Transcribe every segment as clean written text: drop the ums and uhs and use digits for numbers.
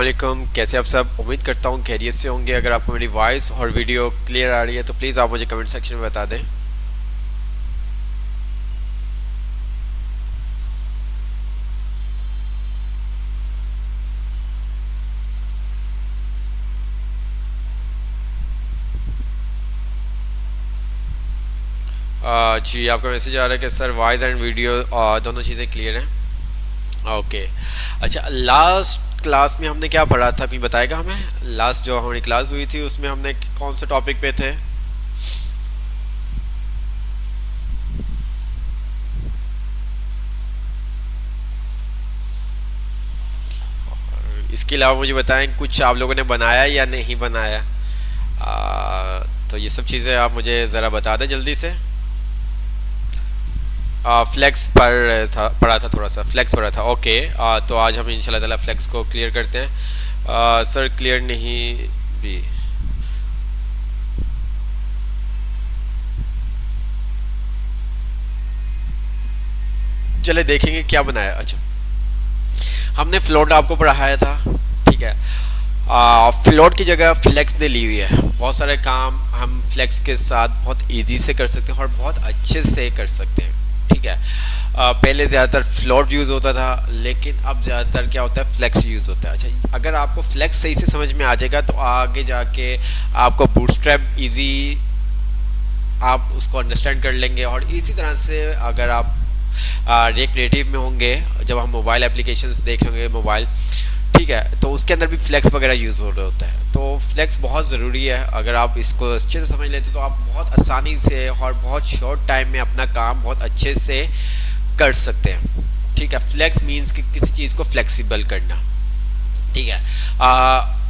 वालेकुम, कैसे आप सब। उम्मीद करता हूँ खैरियत से होंगे। अगर आपको मेरी वॉइस और वीडियो क्लियर आ रही है तो प्लीज़ आप मुझे कमेंट सेक्शन में बता दें। जी, आपका मैसेज आ रहा है कि सर वॉइस एंड वीडियो दोनों चीज़ें क्लियर हैं। ओके। अच्छा, लास्ट क्लास में हमने क्या पढ़ा था, कोई बताएगा हमें? लास्ट जो हमारी क्लास हुई थी उसमें हमने कौन से टॉपिक पे थे? इसके अलावा मुझे बताएं कुछ आप लोगों ने बनाया या नहीं बनाया। तो ये सब चीज़ें आप मुझे ज़रा बता दें जल्दी से। फ्लेक्स पढ़ा था, थोड़ा सा फ्लेक्स पढ़ा था। ओके। तो आज हम इंशाल्लाह ताला फ्लेक्स को क्लियर करते हैं। सर क्लियर नहीं भी। चले देखेंगे क्या बनाया। अच्छा, हमने फ्लोट आपको पढ़ाया था, ठीक है। फ्लोट की जगह फ्लेक्स ने ली हुई है। बहुत सारे काम हम फ्लेक्स के साथ बहुत इजी से कर सकते हैं और बहुत अच्छे से कर सकते हैं, ठीक है। पहले ज़्यादातर फ्लोट यूज़ होता था, लेकिन अब ज़्यादातर क्या होता है, फ्लेक्स यूज़ होता है। अच्छा, अगर आपको फ्लेक्स सही से समझ में आ जाएगा तो आगे जाके आपको बूटस्ट्रैप इजी आप उसको अंडरस्टैंड कर लेंगे। और इसी तरह से अगर आप रिएक्ट नेटिव में होंगे, जब हम मोबाइल एप्लीकेशंस देख होंगे मोबाइल, ठीक है, तो उसके अंदर भी फ्लेक्स वगैरह यूज़ हो रहे होता है। तो फ्लेक्स बहुत ज़रूरी है। अगर आप इसको अच्छे से समझ लेते तो आप बहुत आसानी से और बहुत शॉर्ट टाइम में अपना काम बहुत अच्छे से कर सकते हैं, ठीक है। फ्लेक्स मीन्स कि किसी चीज़ को फ्लेक्सिबल करना, ठीक है।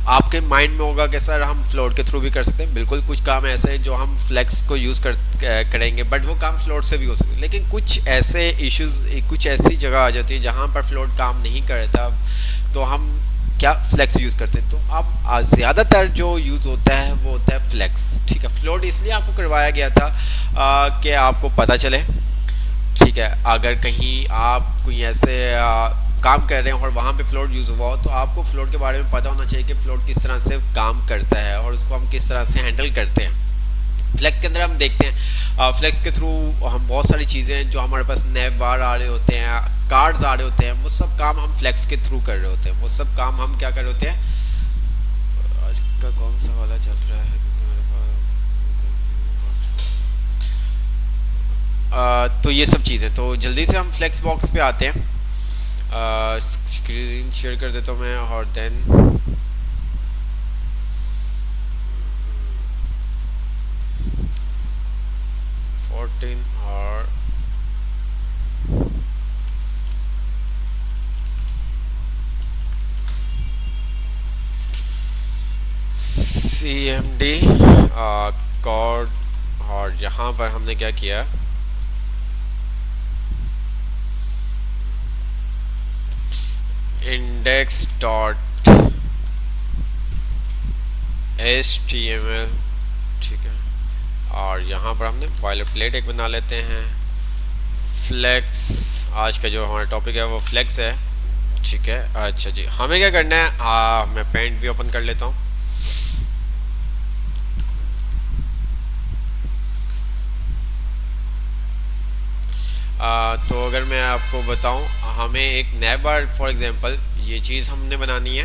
आपके माइंड में होगा कि सर हम फ्लोट के थ्रू भी कर सकते हैं। बिल्कुल, कुछ काम ऐसे हैं जो हम फ्लेक्स को यूज़ करेंगे, बट वो काम फ्लोट से भी हो सकते हैं। लेकिन कुछ ऐसे इश्यूज, कुछ ऐसी जगह आ जाती है जहाँ पर फ्लोट काम नहीं करता, तो हम क्या फ्लेक्स यूज़ करते हैं। तो अब ज़्यादातर जो यूज़ होता है वो होता है फ्लेक्स, ठीक है। फ्लोट इसलिए आपको करवाया गया था कि आपको पता चले, ठीक है। अगर कहीं आप कोई ऐसे काम कर रहे हैं और वहाँ पे फ्लोट यूज़ हुआ हो तो आपको फ्लोट के बारे में पता होना चाहिए कि फ्लोट किस तरह से काम करता है और उसको हम किस तरह से हैंडल करते हैं। फ्लेक्स के अंदर हम देखते हैं, फ्लेक्स के थ्रू हम बहुत सारी चीज़ें जो हमारे पास नैव बार आ रहे होते हैं, कार्ड्स आ रहे होते हैं, वो सब काम हम फ्लेक्स के थ्रू कर रहे होते हैं। वो सब काम हम क्या कर रहे होते हैं। आज का कौन सा वाला चल रहा है, क्योंकि मेरे पास तो ये सब चीज़ें, तो जल्दी से हम फ्लेक्स बॉक्स पे आते हैं। स्क्रीन शेयर कर देता हूँ मैं, और देन 14 और CMD कोड, और यहाँ पर हमने क्या किया, इंडेक्स डॉट HTML, ठीक है। और यहाँ पर हमने बॉयलर प्लेट एक बना लेते हैं। फ्लेक्स, आज का जो हमारा टॉपिक है वो फ्लेक्स है, ठीक है। अच्छा जी, हमें क्या करना है, मैं पेंट भी ओपन कर लेता हूँ। तो अगर मैं आपको बताऊं, हमें एक नैव बार फॉर एग्जांपल ये चीज़ हमने बनानी है,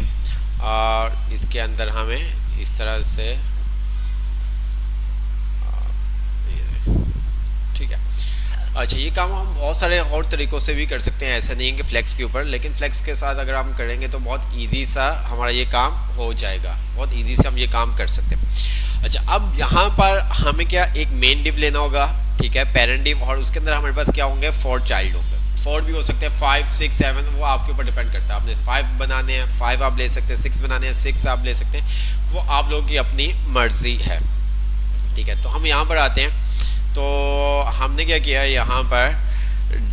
और इसके अंदर हमें इस तरह से, ठीक है। अच्छा, ये काम हम बहुत सारे और तरीक़ों से भी कर सकते हैं, ऐसा नहीं है कि फ्लेक्स के ऊपर, लेकिन फ्लेक्स के साथ अगर हम करेंगे तो बहुत इजी सा हमारा ये काम हो जाएगा, बहुत इजी से हम ये काम कर सकते हैं। अच्छा, अब यहाँ पर हमें क्या एक मेन डिव लेना होगा, ठीक है, पेरेंट डिव, और उसके अंदर हमारे पास क्या होंगे, 4 चाइल्ड होंगे। 4 भी हो सकते हैं, 5, 6, 7, वो आपके ऊपर डिपेंड करता है। आपने 5 बनाने हैं, 5 आप ले सकते हैं, 6 बनाने हैं, 6 आप ले सकते हैं, वो आप लोगों की अपनी मर्जी है, ठीक है। तो हम यहाँ पर आते हैं, तो हमने क्या किया, यहाँ पर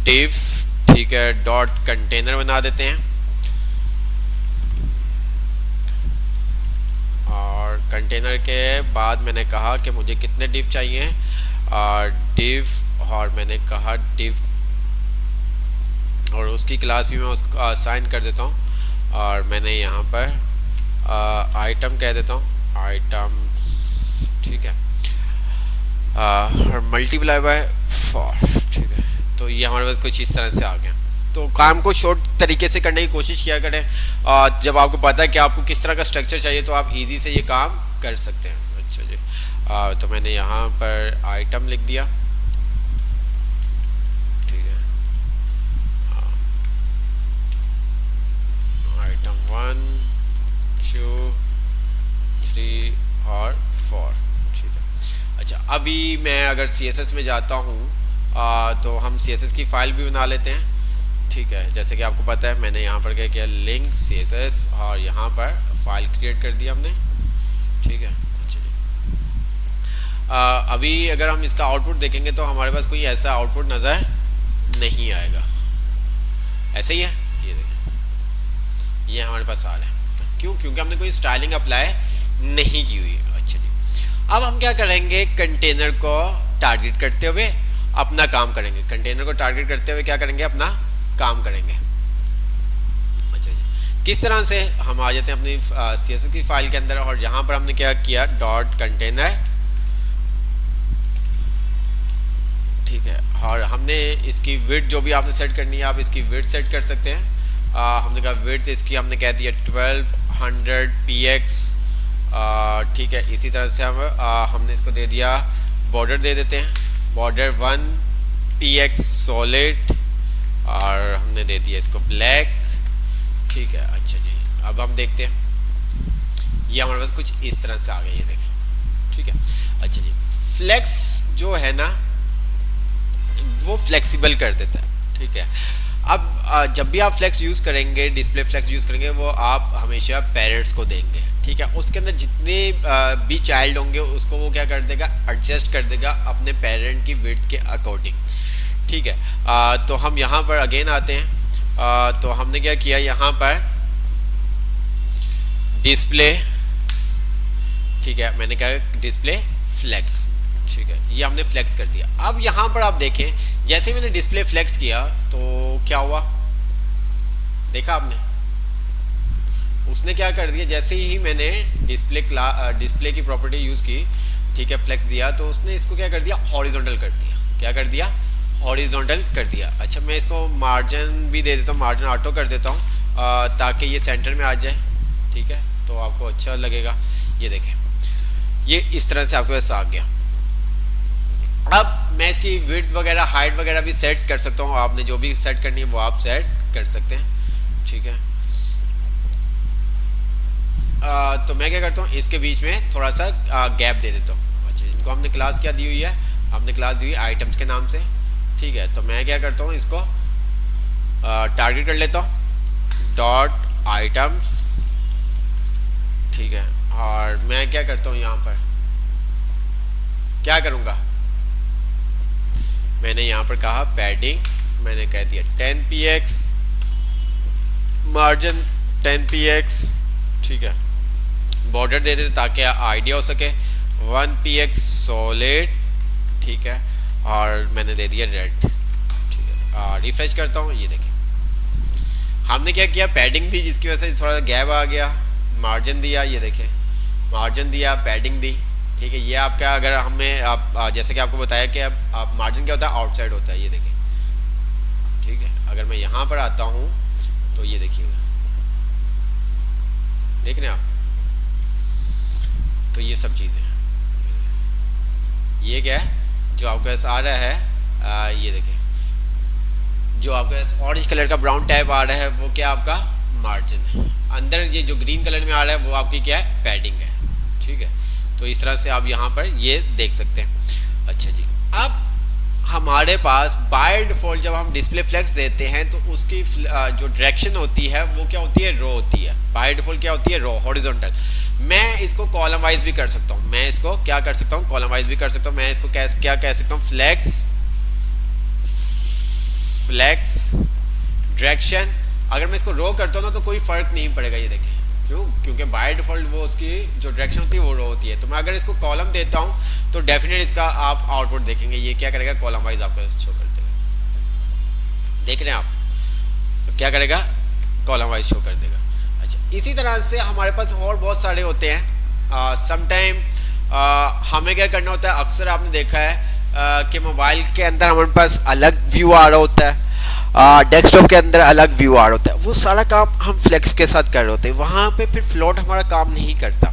डिव, ठीक है, डॉट कंटेनर बना देते हैं। और कंटेनर के बाद मैंने कहा कि मुझे कितने डिव चाहिए, और डिव, और मैंने कहा डिव, और उसकी क्लास भी मैं उसको असाइन कर देता हूँ। और मैंने यहाँ पर आइटम कह देता हूँ, आइटम्स, ठीक है, और मल्टीप्लाई बाय 4, ठीक है। तो ये हमारे पास कुछ इस तरह से आ गया। तो काम को शॉर्ट तरीके से करने की कोशिश किया करें। जब आपको पता है कि आपको किस तरह का स्ट्रक्चर चाहिए तो आप इजी से ये काम कर सकते हैं। अच्छा जी, तो मैंने यहाँ पर आइटम लिख दिया, ठीक है, आइटम 1 2 3 और 4, ठीक है। अच्छा, अभी मैं अगर CSS में जाता हूँ तो हम CSS की फ़ाइल भी बना लेते हैं, ठीक है। जैसे कि आपको पता है मैंने यहाँ पर क्या किया, लिंक CSS, और यहाँ पर फाइल क्रिएट कर दिया हमने, ठीक है। अच्छा जी, अभी अगर हम इसका आउटपुट देखेंगे तो हमारे पास कोई ऐसा आउटपुट नज़र नहीं आएगा, ऐसे ही है, ये देखिए, ये हमारे पास आ रहा है। क्यों? क्योंकि हमने कोई स्टाइलिंग अप्लाई नहीं की हुई है। अच्छा जी, अब हम क्या करेंगे, कंटेनर को टारगेट करते हुए अपना काम करेंगे। कंटेनर को टारगेट करते हुए क्या करेंगे, अपना काम करेंगे। अच्छा जी, किस तरह से, हम आ जाते हैं अपनी CSS की फाइल के अंदर, और यहाँ पर हमने क्या किया, डॉट कंटेनर, ठीक है। और हमने इसकी विड्थ जो भी आपने सेट करनी है, आप इसकी विड्थ सेट कर सकते हैं। हमने कहा विड्थ इसकी हमने कह दिया 1200 px, ठीक है। इसी तरह से हमने इसको दे दिया, बॉर्डर दे देते हैं, बॉर्डर 1 px सॉलिड, और हमने दे दिया इसको ब्लैक, ठीक है। अच्छा जी, अब हम देखते हैं, ये हमारे पास कुछ इस तरह से आ गया, ये देखें, ठीक है। अच्छा जी, फ्लेक्स जो है ना वो फ्लेक्सिबल कर देता है, ठीक है। अब जब भी आप फ्लेक्स यूज़ करेंगे, डिस्प्ले फ्लेक्स यूज़ करेंगे, वो आप हमेशा पेरेंट्स को देंगे, ठीक है। उसके अंदर जितने भी चाइल्ड होंगे उसको वो क्या कर देगा, एडजस्ट कर देगा अपने पेरेंट की विड्थ के अकॉर्डिंग, ठीक है। तो हम यहाँ पर अगेन आते हैं। तो हमने क्या किया, यहाँ पर डिस्प्ले, ठीक है, मैंने कहा डिस्प्ले फ्लेक्स, ठीक है, ये हमने फ्लेक्स कर दिया। अब यहाँ पर आप देखें, जैसे ही मैंने डिस्प्ले फ्लेक्स किया तो क्या हुआ, देखा आपने, उसने क्या कर दिया, जैसे ही मैंने डिस्प्ले की प्रॉपर्टी यूज़ की, ठीक है, फ्लेक्स दिया, तो उसने इसको क्या कर दिया, हॉरिजॉन्टल कर दिया। क्या कर दिया, हॉरिजॉन्टल कर दिया। अच्छा, मैं इसको मार्जिन भी दे देता हूँ, मार्जिन ऑटो कर देता हूँ, ताकि ये सेंटर में आ जाए, ठीक है, तो आपको अच्छा लगेगा। ये देखें, ये इस तरह से आपके पास आ गया। अब मैं इसकी विड्थ वगैरह, हाइट वगैरह भी सेट कर सकता हूँ, आपने जो भी सेट करनी है वो आप सेट कर सकते हैं, ठीक है। तो मैं क्या करता हूँ, इसके बीच में थोड़ा सा गैप दे देता हूँ। अच्छा, इनको हमने क्लास क्या दी हुई है, हमने क्लास दी हुई आइटम्स के नाम से, ठीक है। तो मैं क्या करता हूँ, इसको टारगेट कर लेता हूँ, डॉट आइटम्स, ठीक है। और मैं क्या करता हूँ, यहाँ पर क्या करूँगा, मैंने यहाँ पर कहा पैडिंग, मैंने कह दिया 10 px, मार्जिन 10 px, ठीक है। बॉर्डर दे देते ताकि आइडिया हो सके, 1 px सॉलिड, ठीक है, और मैंने दे दिया रेड, ठीक है। रिफ्रेश करता हूँ, ये देखिए, हमने क्या किया, पैडिंग दी, जिसकी वजह से थोड़ा गैप आ गया, मार्जिन दिया, ये देखें, मार्जिन दिया, पैडिंग दी, ठीक है। ये आपका, अगर हमें आप जैसे कि आपको बताया कि अब मार्जिन क्या होता है, आउटसाइड होता है, ये देखें, ठीक है। अगर मैं यहाँ पर आता हूँ तो ये देखिएगा, देख रहे हैं आप, तो ये सब चीज़ें, ये क्या है जो आपके पास आ रहा है, ये देखें, जो आपके पास ऑरेंज कलर का ब्राउन टैब आ रहा है वो क्या आपका मार्जिन है, अंदर ये जो ग्रीन कलर में आ रहा है वो आपकी क्या है, पैडिंग है, ठीक है। तो इस तरह से आप यहाँ पर ये देख सकते हैं। अच्छा जी, अब हमारे पास बाय डिफ़ॉल्ट जब हम डिस्प्ले फ्लेक्स देते हैं तो उसकी जो डायरेक्शन होती है वो क्या होती है, रो होती है। बाय डिफ़ॉल्ट क्या होती है, रो, हॉरिजॉन्टल। मैं इसको कॉलम वाइज भी कर सकता हूँ, मैं इसको क्या कर सकता हूँ, कॉलम वाइज भी कर सकता हूँ। मैं इसको क्या कह सकता हूँ, फ्लेक्स डायरेक्शन। अगर मैं इसको रो करता हूँ ना तो कोई फ़र्क नहीं पड़ेगा, ये देखें, क्यों, क्योंकि बाय डिफ़ॉल्ट वो उसकी जो डायरेक्शन होती है वो रो होती है। तो मैं अगर इसको कॉलम देता हूँ तो डेफिनेट इसका आप आउटपुट देखेंगे, ये क्या करेगा, कॉलम वाइज आपको शो कर देगा। देख रहे हैं आप, क्या करेगा, कॉलम वाइज शो कर देगा। अच्छा, इसी तरह से हमारे पास और बहुत सारे होते हैं। समटाइम हमें क्या करना होता है, अक्सर आपने देखा है कि मोबाइल के अंदर हमारे पास अलग व्यू आ रहा होता है, डेस्कटॉप के अंदर अलग व्यू आ रहा होता है। वो सारा काम हम फ्लेक्स के साथ कर रहे होते हैं। वहाँ पे फिर फ्लोट हमारा काम नहीं करता,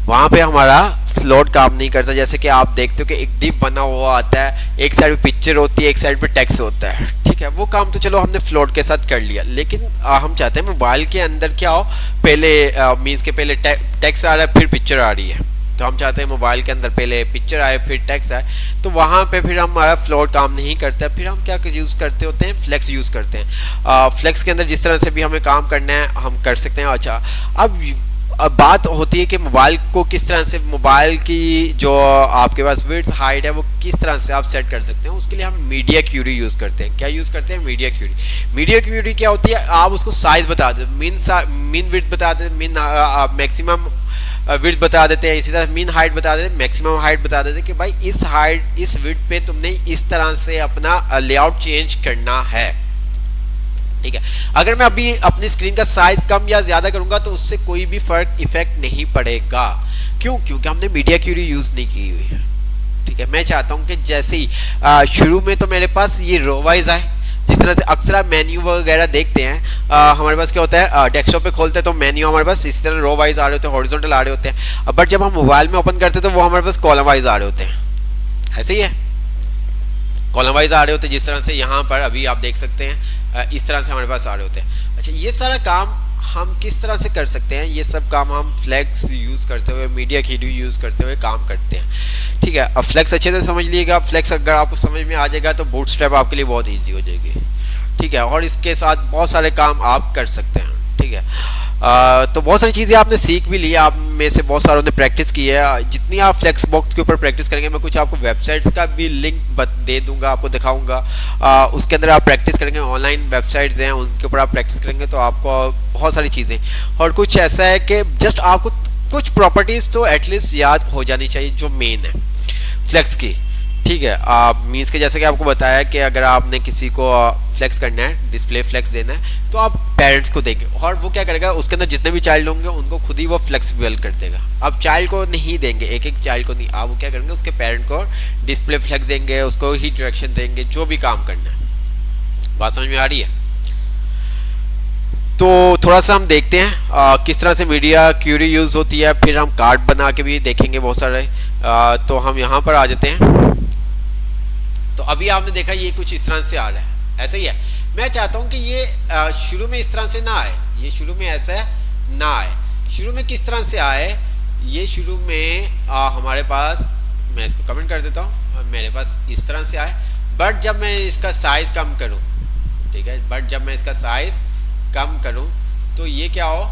वहाँ पे हमारा फ्लोट काम नहीं करता। जैसे कि आप देखते हो कि एक डिप बना हुआ आता है, एक साइड पे पिक्चर होती है, एक साइड पे टेक्स्ट होता है, ठीक है। वो काम तो चलो हमने फ्लोट के साथ कर लिया, लेकिन हम चाहते हैं मोबाइल के अंदर क्या हो, पहले मीन्स के पहले टेक्स्ट आ रहा है फिर पिक्चर आ रही है, तो हम चाहते हैं मोबाइल के अंदर पहले पिक्चर आए फिर टेक्स्ट आए। तो वहाँ पे फिर हमारा फ्लोट काम नहीं करता, फिर हम क्या यूज़ करते होते हैं, फ्लेक्स यूज़ करते हैं। फ्लेक्स के अंदर जिस तरह से भी हमें काम करना है हम कर सकते हैं। अच्छा, अब बात होती है कि मोबाइल को किस तरह से, मोबाइल की जो आपके पास विड्थ हाइट है वो किस तरह से आप सेट कर सकते हैं। उसके लिए हम मीडिया क्यूरी यूज़ करते हैं। क्या यूज़ करते हैं? Media Curie. मीडिया क्यूरी क्या होती है, आप उसको साइज़ बता देते, मीन विड्थ बता देते, मीन मैक्सिमम विड्थ बता देते हैं, इसी तरह मीन हाइट बता देते हैं, मैक्सिमम हाइट बता देते हैं कि भाई इस हाइट इस विड्थ पे तुमने इस तरह से अपना लेआउट चेंज करना है, ठीक है। अगर मैं अभी अपनी स्क्रीन का साइज कम या ज्यादा करूंगा तो उससे कोई भी फर्क इफेक्ट नहीं पड़ेगा। क्यों? क्योंकि हमने मीडिया क्यूरी यूज नहीं की हुई है, ठीक है। मैं चाहता हूं कि जैसे ही शुरू में तो मेरे पास ये रो वाइज आए, जिस तरह से अक्सर आप मेन्यू वगैरह देखते हैं, हमारे पास क्या होता है, डेस्कटॉप पे खोलते हैं तो मेन्यू हमारे पास इस तरह रो वाइज आ रहे होते हैं, हॉरिजॉन्टल आ रहे होते हैं। बट जब हम मोबाइल में ओपन करते हैं तो वो हमारे पास कॉलम वाइज आ रहे होते हैं। ऐसे ही है, कॉलम वाइज आ रहे होते हैं, जिस तरह से यहाँ पर अभी आप देख सकते हैं इस तरह से हमारे पास आ रहे होते हैं। अच्छा, ये सारा काम हम किस तरह से कर सकते हैं? ये सब काम हम फ्लेक्स यूज़ करते हुए, मीडिया क्यूरी यूज़ करते हुए काम करते हैं, ठीक है। अब फ्लेक्स अच्छे से समझ लीजिएगा। फ्लेक्स अगर आपको समझ में आ जाएगा तो बूटस्ट्रैप आपके लिए बहुत ईजी हो जाएगी, ठीक है। और इसके साथ बहुत सारे काम आप कर सकते हैं, ठीक है। तो बहुत सारी चीज़ें आपने सीख भी ली, आप में से बहुत सारों ने प्रैक्टिस की है। जितनी आप फ्लेक्स बॉक्स के ऊपर प्रैक्टिस करेंगे, मैं कुछ आपको वेबसाइट्स का भी लिंक दे दूंगा, आपको दिखाऊंगा। उसके अंदर आप प्रैक्टिस करेंगे, ऑनलाइन वेबसाइट्स हैं उनके ऊपर आप प्रैक्टिस करेंगे तो आपको बहुत सारी चीज़ें। और कुछ ऐसा है कि जस्ट आपको कुछ प्रॉपर्टीज़ तो एटलीस्ट याद हो जानी चाहिए जो मेन है फ्लेक्स की, ठीक है। आप मीन्स के जैसे कि आपको बताया कि अगर आपने किसी को फ्लेक्स करना है, डिस्प्ले फ्लेक्स देना है, तो आप पेरेंट्स को देंगे और वो क्या करेगा, उसके अंदर जितने भी चाइल्ड होंगे उनको खुद ही वो फ्लेक्सिबल कर देगा। अब चाइल्ड को नहीं देंगे, एक एक चाइल्ड को नहीं, आप वो क्या करेंगे, उसके पेरेंट को डिस्प्ले फ्लेक्स देंगे, उसको ही डायरेक्शन देंगे, जो भी काम करना है। बात समझ में आ रही है? तो थोड़ा सा हम देखते हैं किस तरह से मीडिया क्यूरी यूज़ होती है, फिर हम कार्ड बना के भी देखेंगे बहुत सारे। तो हम यहाँ पर आ जाते हैं। तो अभी आपने देखा ये कुछ इस तरह से आ रहा है, ऐसे ही है। मैं चाहता हूँ कि ये शुरू में इस तरह से ना आए, ये शुरू में ऐसा ना आए। शुरू में किस तरह से आए, ये शुरू में हमारे पास, मैं इसको कमेंट कर देता हूँ, मेरे पास इस तरह से आए। बट जब मैं इसका साइज़ कम करूँ, ठीक है, बट जब मैं इसका साइज़ कम करूँ तो ये क्या हो,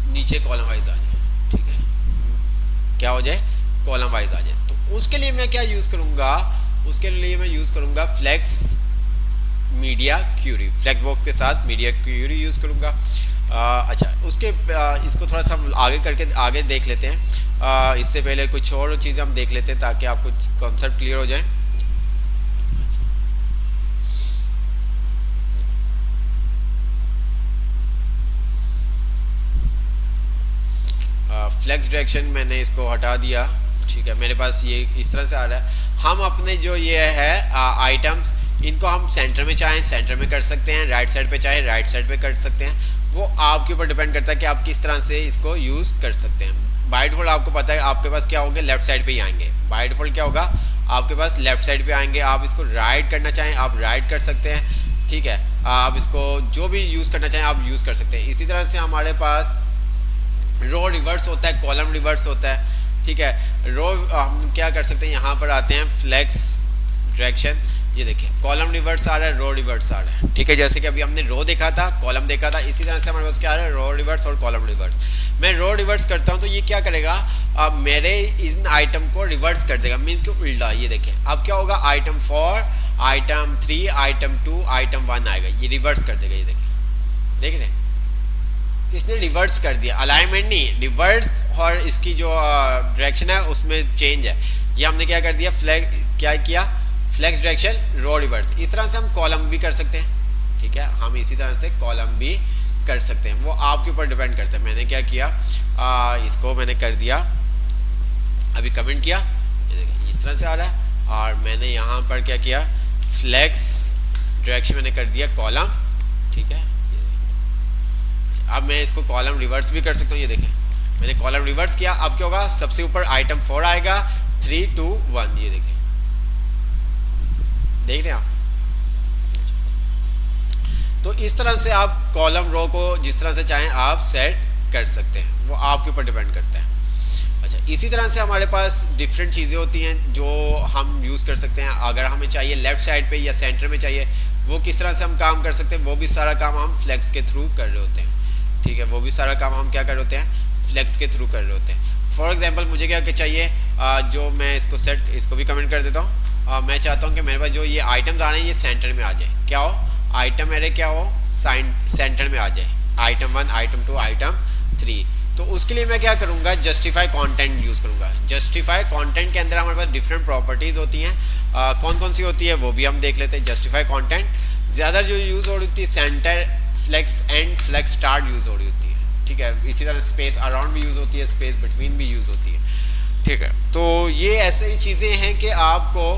नीचे कॉलम वाइज आ जाए, ठीक है, क्या हो जाए, कॉलम वाइज आ जाए। तो उसके लिए मैं क्या यूज़ करूँगा, उसके लिए मैं यूज़ करूँगा flex media query, flexbox के साथ मीडिया क्यूरी यूज़ करूँगा। अच्छा, उसके इसको थोड़ा सा हम आगे करके आगे देख लेते हैं। इससे पहले कुछ और चीज़ें हम देख लेते हैं ताकि आपको कॉन्सेप्ट क्लियर हो जाए। फ्लेक्स डायरेक्शन मैंने इसको हटा दिया, ठीक है। मेरे पास ये इस तरह से आ रहा है। हम अपने जो ये है आइटम्स, इनको हम सेंटर में चाहें सेंटर में कर सकते हैं, राइट साइड पे चाहे राइट साइड पे कर सकते हैं। वो आपके ऊपर डिपेंड करता है कि आप किस तरह से इसको यूज़ कर सकते हैं। बाय डिफ़ॉल्ट आपको पता है आपके पास क्या होंगे, लेफ्ट साइड पे ही आएंगे। बाय डिफ़ॉल्ट क्या होगा, आपके पास लेफ्ट साइड पे आएंगे। आप इसको राइट करना चाहें आप राइट कर सकते हैं, ठीक है। आप इसको जो भी यूज़ करना चाहें आप यूज़ कर सकते हैं। इसी तरह से हमारे पास रो रिवर्स होता है, कॉलम रिवर्स होता है, ठीक है। रो हम क्या कर सकते हैं, यहाँ पर आते हैं फ्लेक्स डायरेक्शन, ये देखिए कॉलम रिवर्स आ रहा है, रो रिवर्स आ रहा है, ठीक है। जैसे कि अभी हमने रो देखा था, कॉलम देखा था, इसी तरह से हमारे पास क्या आ रहा है, रो रिवर्स और कॉलम रिवर्स। मैं रो रिवर्स करता हूँ तो ये क्या करेगा, मेरे इन आइटम को रिवर्स कर देगा, मीन्स कि उल्टा। ये देखिए अब क्या होगा, आइटम 4, आइटम 3, आइटम 2, आइटम 1 आएगा, ये रिवर्स कर देगा। ये देखिए, देख रहे हैं, इसने रिवर्स कर दिया, अलाइनमेंट नहीं, रिवर्स, और इसकी जो डायरेक्शन है उसमें चेंज है। ये हमने क्या कर दिया, क्या किया, फ्लेक्स डायरेक्शन रो रिवर्स। इस तरह से हम कॉलम भी कर सकते हैं, ठीक है। हम इसी तरह से कॉलम भी कर सकते हैं, वो आपके ऊपर डिपेंड करता है। मैंने क्या किया, इसको मैंने कर दिया, अभी कमेंट किया, इस तरह से आ रहा है, और मैंने यहाँ पर क्या किया, फ्लेक्स डायरेक्शन मैंने कर दिया कॉलम, ठीक है। अब मैं इसको कॉलम रिवर्स भी कर सकता हूँ, ये देखें मैंने कॉलम रिवर्स किया। अब क्या होगा, सबसे ऊपर आइटम 4 आएगा, 3 2 1, ये देखें, देख रहे हैं आप। तो इस तरह से आप कॉलम रो को जिस तरह से चाहें आप सेट कर सकते हैं, वो आपके ऊपर डिपेंड करता है। अच्छा, इसी तरह से हमारे पास डिफरेंट चीज़ें होती हैं जो हम यूज़ कर सकते हैं। अगर हमें चाहिए लेफ़्ट साइड पे या सेंटर में चाहिए, वो किस तरह से हम काम कर सकते हैं, वो भी सारा काम हम फ्लेक्स के थ्रू कर रहे होते हैं, ठीक है। वो भी सारा काम हम क्या कर रहे होते हैं, फ्लेक्स के थ्रू कर रहे होते हैं। फॉर एग्जांपल मुझे क्या चाहिए, जो मैं इसको सेट, इसको भी कमेंट कर देता हूँ। मैं चाहता हूँ कि मेरे पास जो ये आइटम्स आ रहे हैं ये सेंटर में आ जाए, क्या हो, आइटम एरे क्या हो, सेंटर में आ जाए, आइटम 1 आइटम 2 आइटम 3। तो उसके लिए मैं क्या करूँगा, जस्टिफाई कंटेंट यूज़ करूँगा। जस्टिफाई कंटेंट के अंदर हमारे पास डिफरेंट प्रॉपर्टीज़ होती हैं, कौन कौन सी होती है वो भी हम देख लेते हैं। जस्टिफाई कंटेंट ज़्यादा जो यूज़ हो रही होती है, center, flex end, flex start use हो रही होती है, ठीक है। इसी तरह स्पेस अराउंड भी यूज़ होती है, स्पेस बिटवीन भी यूज़ होती है, ठीक है। तो ये ऐसे ही चीज़ें हैं कि आपको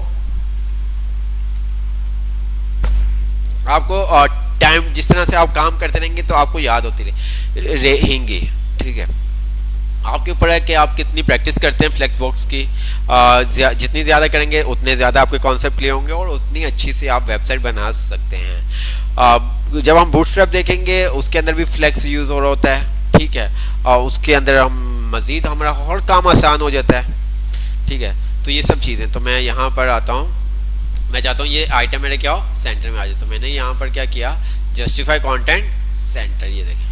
टाइम जिस तरह से आप काम करते रहेंगे तो आपको याद होती रहेंगी, ठीक है। आपके ऊपर है कि आप कितनी प्रैक्टिस करते हैं फ्लेक्स बॉक्स की। जितनी ज़्यादा करेंगे उतने ज़्यादा आपके कॉन्सेप्ट क्लियर होंगे और उतनी अच्छी से आप वेबसाइट बना सकते हैं। जब हम बूटस्ट्रैप देखेंगे उसके अंदर भी फ्लेक्स यूज़ हो रहा होता है, ठीक है, और उसके अंदर हम मज़ीद हमारा और काम आसान हो जाता है, ठीक है। तो ये सब चीज़ें, तो मैं यहाँ पर आता हूँ, मैं चाहता हूँ ये आइटम मेरे क्या हो, सेंटर में आ जाए। तो मैंने यहाँ पर क्या किया, जस्टिफाई कंटेंट सेंटर, ये देखें,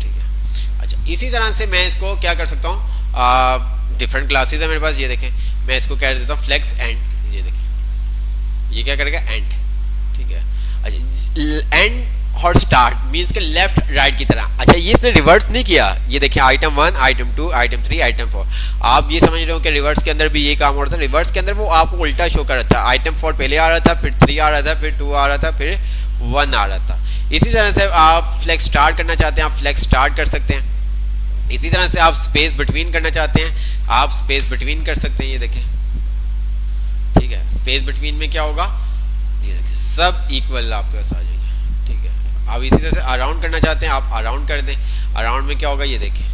ठीक है। अच्छा, इसी तरह से मैं इसको क्या कर सकता हूँ, डिफरेंट क्लासेस है मेरे पास, ये देखें, मैं इसको कह देता हूँ फ्लेक्स एंड, ये देखें, ये क्या करेगा, एंड, ठीक है। अच्छा, एंड और स्टार्ट मीन्स के लेफ्ट राइट की तरह। अच्छा, ये इसने रिवर्स नहीं किया, ये देखिए आइटम 1 आइटम 2 आइटम 3 आइटम 4। आप ये समझ रहे हो कि रिवर्स के अंदर भी ये काम हो रहा था, रिवर्स के अंदर वो आपको उल्टा शो कर रहा था, आइटम 4 पहले आ रहा था, फिर 3 आ रहा था, फिर 2 आ रहा था, फिर 1 आ रहा था। इसी तरह से आप फ्लेक्स स्टार्ट करना चाहते हैं, आप फ्लेक्स स्टार्ट कर सकते हैं। इसी तरह से आप स्पेस बिटवीन करना चाहते हैं, आप स्पेस बिटवीन कर सकते हैं, ये देखें, ठीक है। स्पेस बिटवीन में क्या होगा, ये देखें, सब इक्वल आपके पास आ जाएंगे, ठीक है। आप इसी तरह से अराउंड करना चाहते हैं, आप अराउंड कर दें, अराउंड में क्या होगा, ये देखें,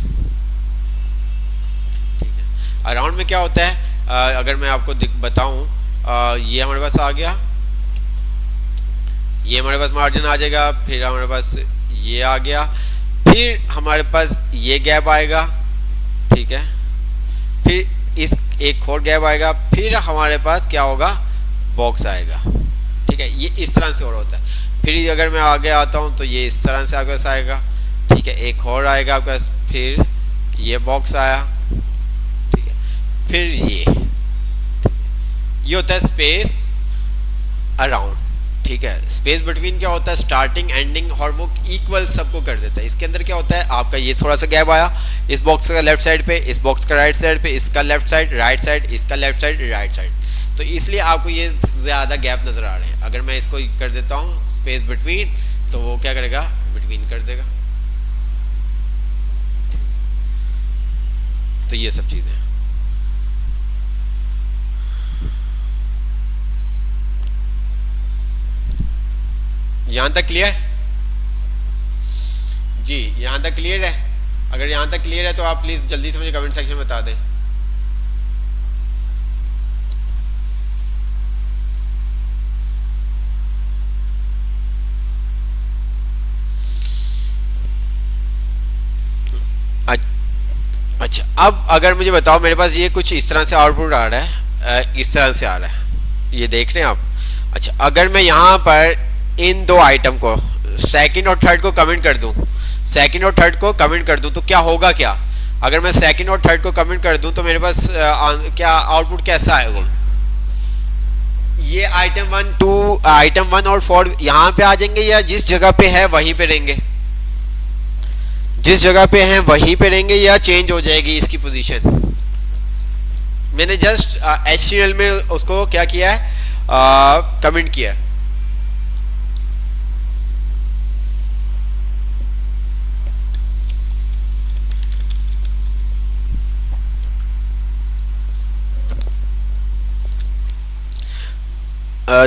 ठीक है। अराउंड में क्या होता है, अगर मैं आपको बताऊं, ये हमारे पास आ गया, ये हमारे पास मार्जिन आ जाएगा, फिर हमारे पास ये आ गया, फिर हमारे पास ये गैप आएगा, ठीक है, फिर इस एक और गैप आएगा, फिर हमारे पास क्या होगा, बॉक्स आएगा, ठीक है। ये इस तरह से और होता है। फिर अगर मैं आगे आता हूँ तो ये इस तरह से आपके पास आएगा, ठीक है, एक और आएगा आपके पास, फिर ये बॉक्स आया, ठीक है, फिर ये होता है स्पेस अराउंड, ठीक है। स्पेस बिटवीन क्या होता है, स्टार्टिंग एंडिंग, और वो इक्वल सबको कर देता है। इसके अंदर क्या होता है, आपका ये थोड़ा सा गैप आया, इस बॉक्स का लेफ्ट साइड पे, इस बॉक्स का राइट साइड पे, इसका लेफ्ट साइड राइट साइड, इसका लेफ्ट साइड राइट साइड, तो इसलिए आपको ये ज़्यादा गैप नज़र आ रहे हैं। अगर मैं इसको कर देता हूँ स्पेस बिटवीन, तो वो क्या करेगा, बिटवीन कर देगा। तो ये सब चीज़ें, यहाँ तक क्लियर जी, यहाँ तक क्लियर है। अगर यहाँ तक क्लियर है तो आप प्लीज़ जल्दी से मुझे कमेंट सेक्शन में बता दें। अच्छा, अब अगर मुझे बताओ, मेरे पास ये कुछ इस तरह से आउटपुट आ रहा है, इस तरह से आ रहा है, ये देख रहे हैं आप। अच्छा, अगर मैं यहाँ पर इन दो आइटम को सेकंड और थर्ड को कमेंट कर दूं, सेकंड और थर्ड को कमेंट कर दूं, तो क्या होगा, क्या अगर मैं सेकंड और थर्ड को कमेंट कर दूं तो मेरे पास क्या आउटपुट कैसा आएगा, ये आइटम 1 और 4 यहाँ पे आ जाएंगे, या जिस जगह पे है वहीं पे रहेंगे, जिस जगह पे हैं वहीं पे रहेंगे, या चेंज हो जाएगी इसकी पोजीशन। मैंने जस्ट HTML में उसको क्या किया है, कमेंट किया।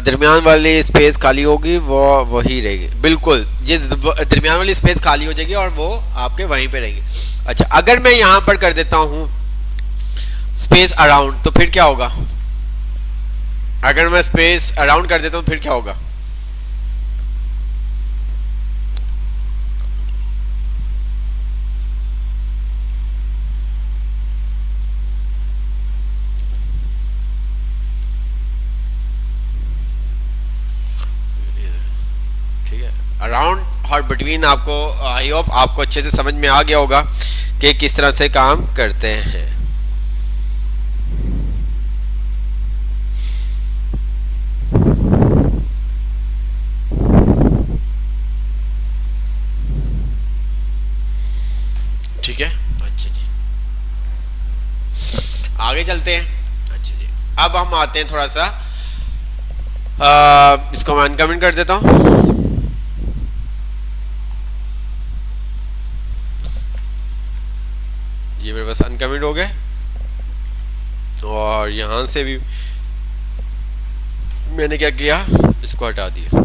दरमियान वाली स्पेस खाली होगी वो वही रहेगी, बिल्कुल ये दरमियान वाली स्पेस खाली हो जाएगी और वो आपके वहीं पे रहेगी। अच्छा, अगर मैं यहाँ पर कर देता हूँ स्पेस अराउंड तो फिर क्या होगा? अगर मैं स्पेस अराउंड कर देता हूँ फिर क्या होगा? ठीक है, अराउंड और बिटवीन आपको, आई होप आपको अच्छे से समझ में आ गया होगा कि किस तरह से काम करते हैं। ठीक है, अच्छा जी, आगे चलते हैं। अच्छा जी, अब हम आते हैं थोड़ा सा, इसको मैं अनकमेंट कर देता हूँ। ये मेरे पास अनकमेंट हो गए और यहां से भी मैंने क्या किया, इसको हटा दिया।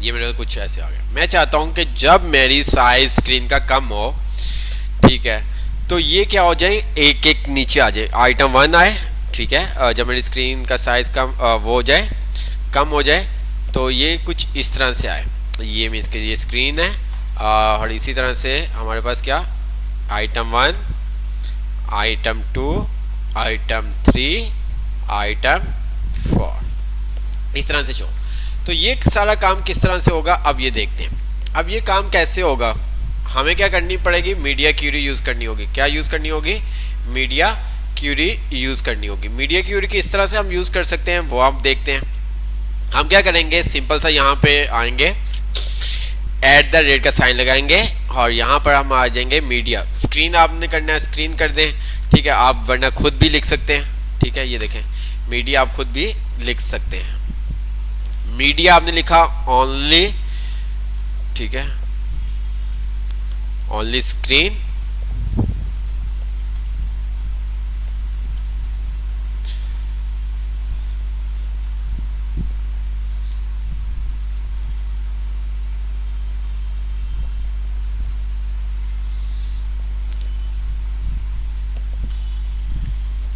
ये मेरे कुछ ऐसे आ गया। मैं चाहता हूं कि जब मेरी साइज स्क्रीन का कम हो, ठीक है, तो ये क्या हो जाए, एक एक नीचे आ जाए, आइटम 1 आए। ठीक है, जब मेरी स्क्रीन का साइज कम वो हो जाए, कम हो जाए, तो ये कुछ इस तरह से आए। ये मीन्स के ये स्क्रीन है और इसी तरह से हमारे पास क्या, आइटम 1, आइटम 2, आइटम 3, आइटम 4, इस तरह से शो। तो ये सारा काम किस तरह से होगा अब ये देखते हैं। अब ये काम कैसे होगा, हमें क्या करनी पड़ेगी, मीडिया क्यूरी यूज़ करनी होगी। क्या यूज़ करनी होगी? मीडिया क्यूरी यूज़ करनी होगी। मीडिया क्यूरी किस तरह से हम यूज़ कर सकते हैं वो आप देखते हैं। हम क्या करेंगे, सिंपल सा यहाँ पे आएंगे, ऐट द रेट का साइन लगाएंगे और यहाँ पर हम आ जाएंगे मीडिया। स्क्रीन आपने करना है, स्क्रीन कर दें, ठीक है, आप वरना खुद भी लिख सकते हैं। ठीक है, ये देखें, मीडिया आप खुद भी लिख सकते हैं। मीडिया आपने लिखा ओनली, ठीक है, ओनली स्क्रीन,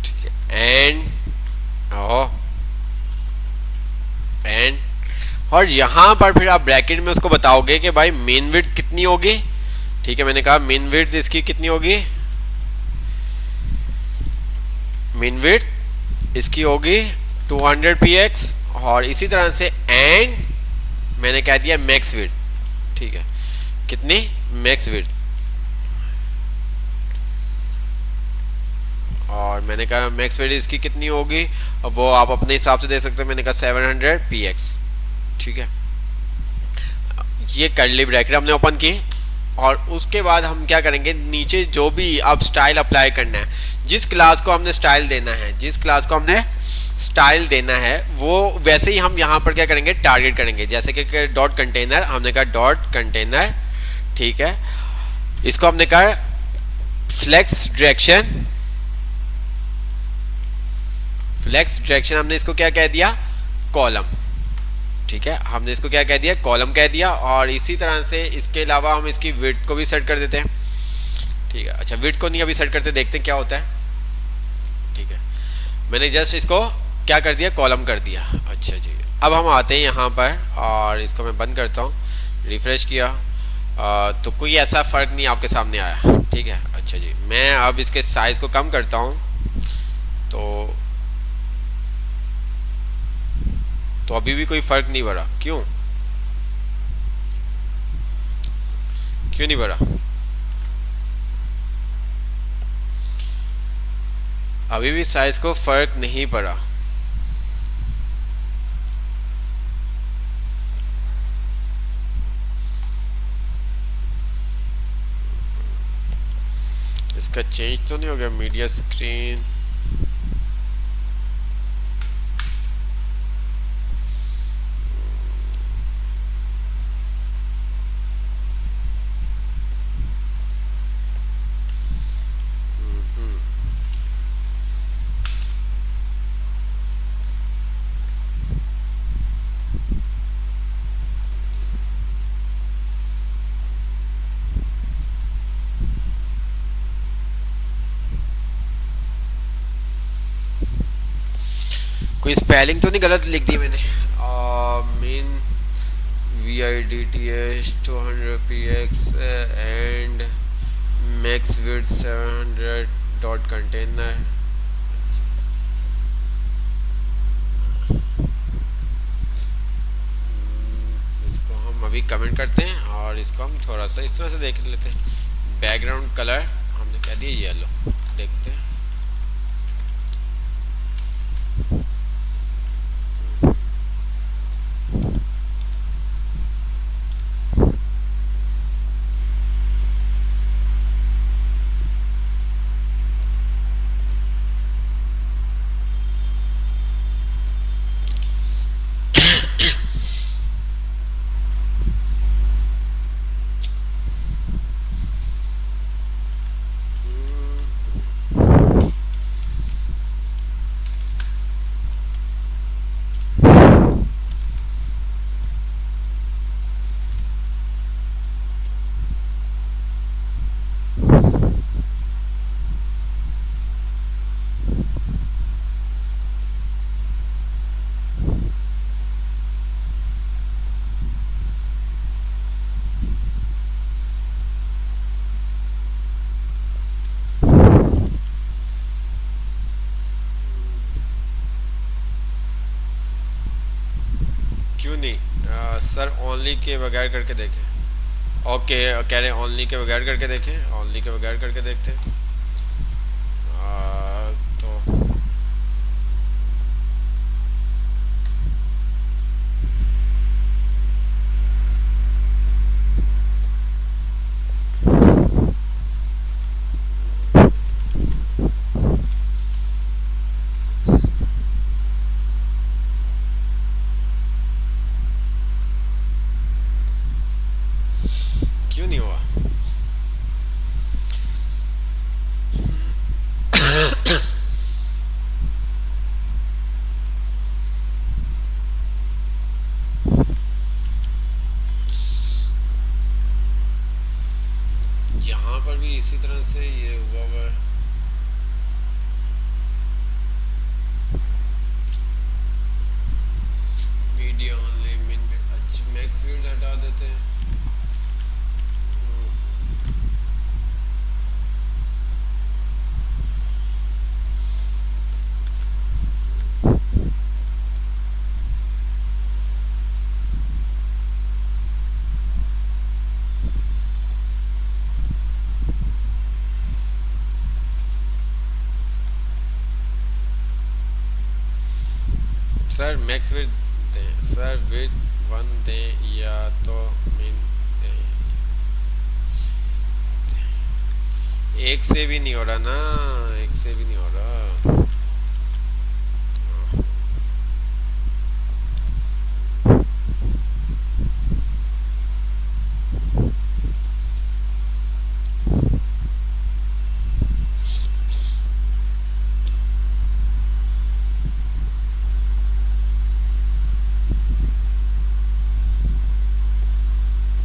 ठीक है, एंड एंड, और यहां पर फिर आप ब्रैकेट में उसको बताओगे कि भाई मेन विड्थ कितनी होगी। ठीक है, मैंने कहा मेन विड्थ इसकी कितनी होगी, मेन विड्थ इसकी होगी 200 px, और इसी तरह से एंड मैंने कह दिया मैक्स विड्थ। ठीक है, कितनी, मैक्स विड्थ, और मैंने कहा मैक्स विड्थ इसकी कितनी होगी, अब वो आप अपने हिसाब से दे सकते हो। मैंने कहा 700 px। ठीक है, ये कर्ली ब्रैकेट हमने ओपन की और उसके बाद हम क्या करेंगे, नीचे जो भी आप स्टाइल अप्लाई करना है, जिस क्लास को हमने स्टाइल देना है, जिस क्लास को हमने स्टाइल देना है, वो वैसे ही हम यहाँ पर क्या करेंगे, टारगेट करेंगे। जैसे कि डॉट कंटेनर, हमने कहा डॉट कंटेनर, ठीक है, इसको हमने कहा फ्लेक्स डायरेक्शन, फ्लेक्स डायरेक्शन हमने इसको क्या कह दिया, कॉलम। ठीक है, हमने इसको क्या कह दिया, कॉलम कह दिया। और इसी तरह से इसके अलावा हम इसकी विड्थ को भी सेट कर देते हैं। ठीक है, अच्छा विड्थ को नहीं अभी सेट करते, देखते हैं क्या होता है। ठीक है, मैंने जस्ट इसको क्या कर दिया, कॉलम कर दिया। अच्छा जी, अब हम आते हैं यहाँ पर और इसको मैं बंद करता हूँ, रिफ्रेश किया तो कोई ऐसा फ़र्क नहीं आपके सामने आया। ठीक है, अच्छा जी, मैं अब इसके साइज़ को कम करता हूँ तो अभी भी कोई फ़र्क नहीं पड़ा। क्यों नहीं पड़ा? अभी भी साइज को फर्क नहीं पड़ा। इसका चेंज तो नहीं हो गया, मीडिया स्क्रीन, कोई स्पेलिंग तो नहीं गलत लिख दी मैंने? Mean V I D T H 200 px and max width 700 dot container. इसको हम अभी कमेंट करते हैं और इसको हम थोड़ा सा इस तरह से देख लेते हैं। बैकग्राउंड कलर हमने कह दिया येलो, देखते हैं। क्यों नहीं? सर ओनली के बगैर करके देखें। ओके, कह रहे हैं ओनली के बगैर करके देखें। ओनली के बगैर करके देखते हैं। तो क्यों नहीं हुआ? यहाँ पर भी इसी तरह से ये हुआ हुआ है। मीडिया ओनली मिन, अच्छा मैक्स विड्थ हटा देते हैं। सर मैक्स विड्थ दें, सर विड्थ 1 दें या तो मिन दें। एक से भी नहीं हो रहा ना, एक से भी नहीं हो रहा।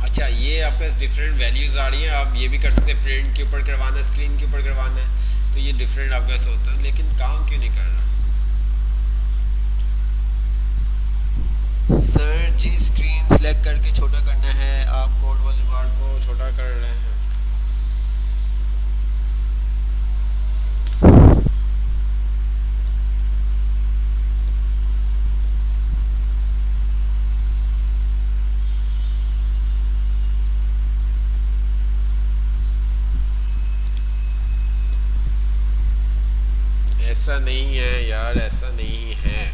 अच्छा, ये आपका डिफरेंट वैल्यूज आ रही हैं। आप ये भी कर सकते हैं, प्रिंट के ऊपर करवाना है, स्क्रीन के ऊपर करवाना है, तो ये डिफरेंट आपका ऐसा होता है। लेकिन काम क्यों नहीं कर रहा? सर जी स्क्रीन सेलेक्ट करके छोटा करना है, आप कोड वाले बार को छोटा कर रहे हैं। ऐसा नहीं है यार, ऐसा नहीं है।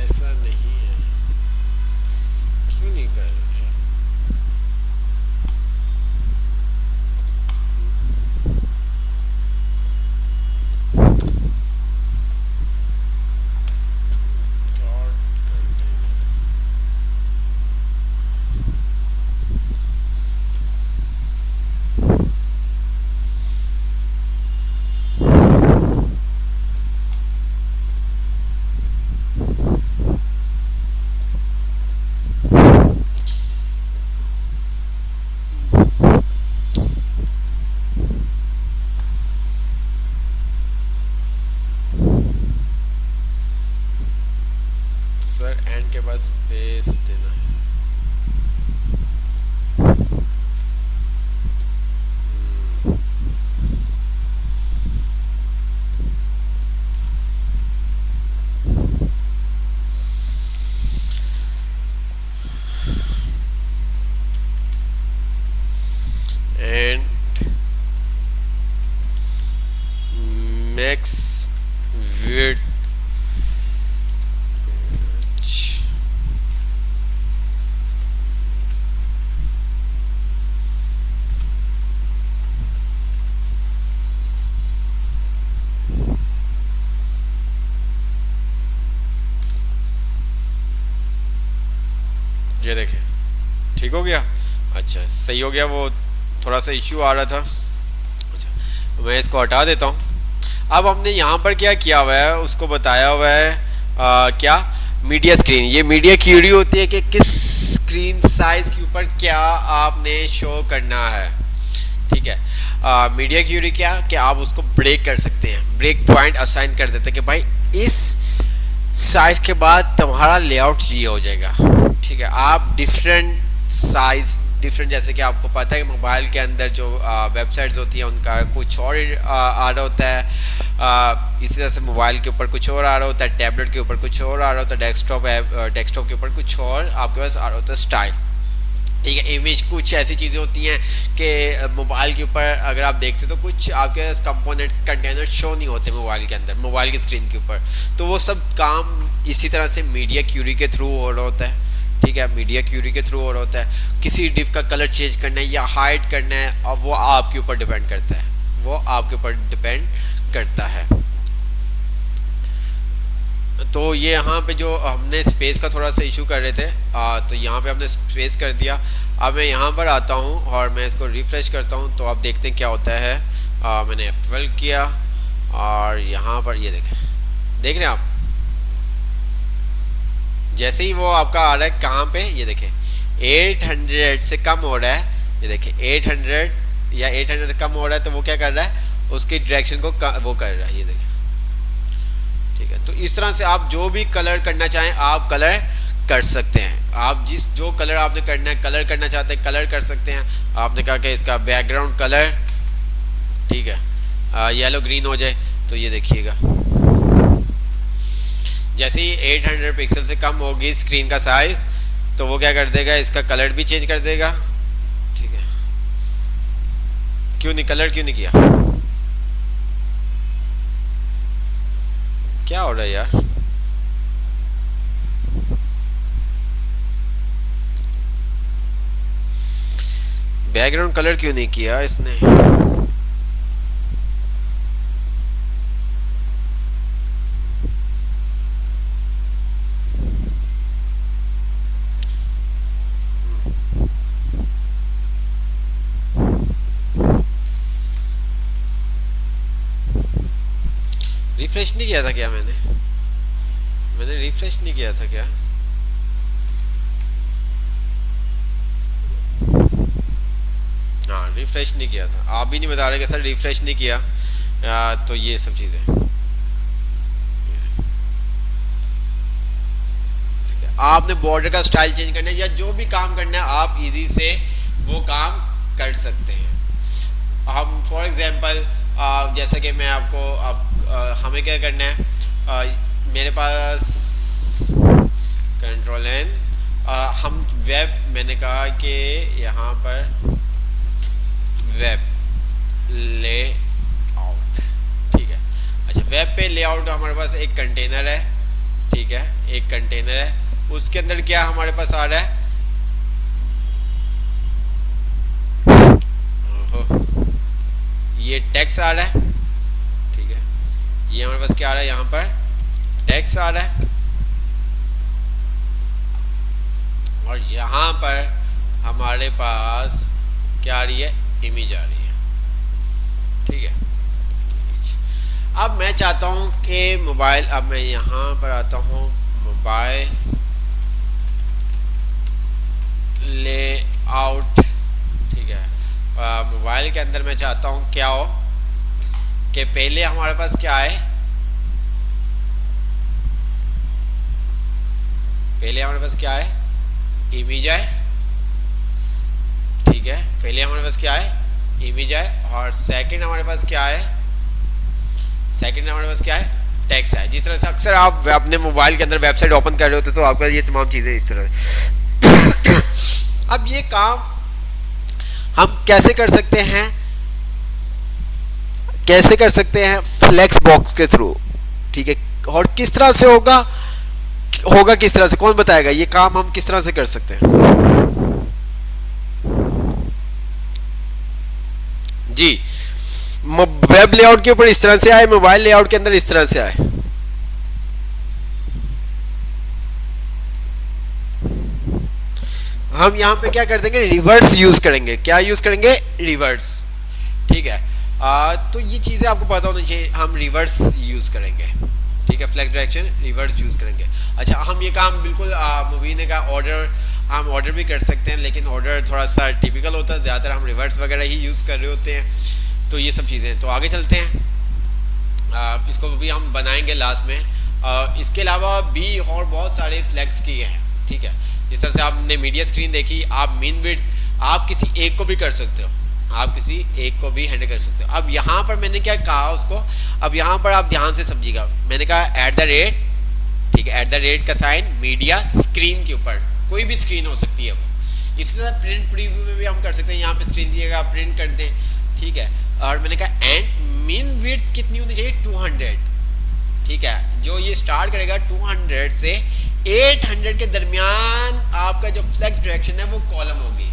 ऐसा नहीं है, क्यों नहीं कर रहा? एंड के पास स्पेस देना है। एंड मैक्स विड्थ ये देखें ठीक हो गया। अच्छा सही हो गया, वो थोड़ा सा इश्यू आ रहा था। अच्छा मैं इसको हटा देता हूँ। अब हमने यहाँ पर क्या किया हुआ है उसको बताया हुआ है क्या मीडिया स्क्रीन। ये मीडिया क्यूरी होती है कि किस स्क्रीन साइज के ऊपर क्या आपने शो करना है। ठीक है, मीडिया क्यूरी क्या कि आप उसको ब्रेक कर सकते हैं, ब्रेक पॉइंट असाइन कर देते हैं कि भाई इस साइज के बाद तुम्हारा लेआउट ये हो जाएगा। ठीक है, आप डिफरेंट साइज डिफरेंट, जैसे कि आपको पता है कि मोबाइल के अंदर जो वेबसाइट्स होती हैं उनका कुछ और आ रहा होता है, इसी तरह से मोबाइल के ऊपर कुछ और आ रहा होता है, टैबलेट के ऊपर कुछ और आ रहा होता है, डेस्कटॉप के ऊपर कुछ और आपके पास आ रहा होता है स्टाइल। ठीक है, इमेज कुछ ऐसी चीज़ें होती हैं कि मोबाइल के ऊपर अगर आप देखते तो कुछ आपके पास कंपोनेंट कंटेनर शो नहीं होते मोबाइल के अंदर, मोबाइल की स्क्रीन के ऊपर। तो वो सब काम इसी तरह से मीडिया क्यूरी के थ्रू हो रहा होता है। ठीक है, मीडिया क्यूरी के थ्रू हो रहा होता है। किसी डिव का कलर चेंज करना है या हाइड करना है, अब वो आपके ऊपर डिपेंड करता है, वो आपके ऊपर डिपेंड करता है। तो ये यहाँ पे जो हमने स्पेस का थोड़ा सा इशू कर रहे थे, तो यहाँ पे हमने स्पेस कर दिया। अब मैं यहाँ पर आता हूँ और मैं इसको रिफ्रेश करता हूँ तो आप देखते हैं क्या होता है। मैंने F12 किया और यहाँ पर ये देख रहे हैं आप, जैसे ही वो आपका आ रहा है कहाँ पे, ये देखें 800 से कम हो रहा है। ये देखें 800 या 800 से कम हो रहा है तो वो क्या कर रहा है, उसकी डायरेक्शन को वो कर रहा है। ये देखें, ठीक है। तो इस तरह से आप जो भी कलर करना चाहें आप कलर कर सकते हैं। आप जो कलर आपने करना है, कलर करना चाहते हैं कलर कर सकते हैं। आपने कहा कि इसका बैकग्राउंड कलर, ठीक है, येलो ग्रीन हो जाए तो ये देखिएगा जैसे ही 800 पिक्सल से कम होगी स्क्रीन का साइज तो वो क्या कर देगा, इसका कलर भी चेंज कर देगा। ठीक है, क्यों नहीं कलर क्यों नहीं किया, क्या हो रहा है यार। बैकग्राउंड कलर क्यों नहीं किया इसने। रिफ्रेश नहीं किया था क्या मैंने रिफ्रेश नहीं किया था क्या। हाँ रिफ्रेश नहीं किया था, आप भी नहीं बता रहे कि सर रिफ्रेश नहीं किया। तो ये सब चीज़ें आपने बॉर्डर का स्टाइल चेंज करना है या जो भी काम करना है आप इजी से वो काम कर सकते हैं। हम फॉर एग्जांपल जैसा कि मैं आपको अब हमें क्या करना है, मेरे पास कंट्रोल एन, हम वेब, मैंने कहा कि यहाँ पर वेब लेआउट, ठीक है। अच्छा, वेब पे लेआउट हमारे पास एक कंटेनर है, ठीक है, एक कंटेनर है, उसके अंदर क्या हमारे पास आ रहा है, ये टेक्स्ट आ रहा है, ठीक है, ये हमारे पास क्या आ रहा है, यहाँ पर टेक्स्ट आ रहा है और यहाँ पर हमारे पास क्या आ रही है, इमेज आ रही है, ठीक है। अब मैं चाहता हूँ कि मोबाइल, अब मैं यहाँ पर आता हूँ मोबाइल लेआउट, ठीक है। मोबाइल के अंदर मैं चाहता हूँ क्या हो कि पहले हमारे पास क्या है, पहले हमारे पास क्या है, इमेज है, ठीक है, पहले हमारे पास क्या है, इमेज है, और सेकंड हमारे पास क्या है, सेकंड हमारे पास क्या है, टेक्स्ट है। जिस तरह से अक्सर आप अपने मोबाइल के अंदर वेबसाइट ओपन कर रहे होते तो आपका ये तमाम चीज़ें इस तरह से। अब ये काम हम कैसे कर सकते हैं, कैसे कर सकते हैं, फ्लेक्स बॉक्स के थ्रू, ठीक है, और किस तरह से होगा, होगा किस तरह से, कौन बताएगा ये काम हम किस तरह से कर सकते हैं। जी, वेब लेआउट के ऊपर इस तरह से आए, मोबाइल लेआउट के अंदर इस तरह से आए। हम यहां पे क्या कर देंगे, रिवर्स यूज करेंगे, क्या यूज करेंगे, रिवर्स, ठीक है। तो ये चीजें आपको पता होनी चाहिए, हम रिवर्स यूज करेंगे, ठीक है, फ्लैग डायरेक्शन रिवर्स यूज करेंगे। अच्छा, हम ये काम बिल्कुल मुबीन ने कहा ऑर्डर, हम ऑर्डर भी कर सकते हैं, लेकिन ऑर्डर थोड़ा सा टिपिकल होता है, ज़्यादातर हम रिवर्स वगैरह ही यूज़ कर रहे होते हैं। तो ये सब चीज़ें, तो आगे चलते हैं, इसको भी हम बनाएंगे लास्ट में। इसके अलावा भी और बहुत सारे फ्लैग्स किए हैं, ठीक है। जिस तरह से आपने मीडिया स्क्रीन देखी, आप मीन विड्थ आप किसी एक को भी कर सकते हो, आप किसी एक को भी हैंडल कर सकते हो। अब यहाँ पर मैंने क्या कहा उसको, अब यहाँ पर आप ध्यान से समझिएगा, मैंने कहा @, ठीक है, @ का साइन मीडिया स्क्रीन के ऊपर, कोई भी स्क्रीन हो सकती है वो। इसी तरह प्रिंट प्रीव्यू में भी हम कर सकते हैं, यहाँ पे स्क्रीन दिएगा, आप प्रिंट कर दें, ठीक है। और मैंने कहा एंड मीन विड्थ कितनी होनी चाहिए, 200, ठीक है। जो ये स्टार्ट करेगा 200 से 800 के दरमियान आपका जो फ्लेक्स डायरेक्शन है वो कॉलम होगी।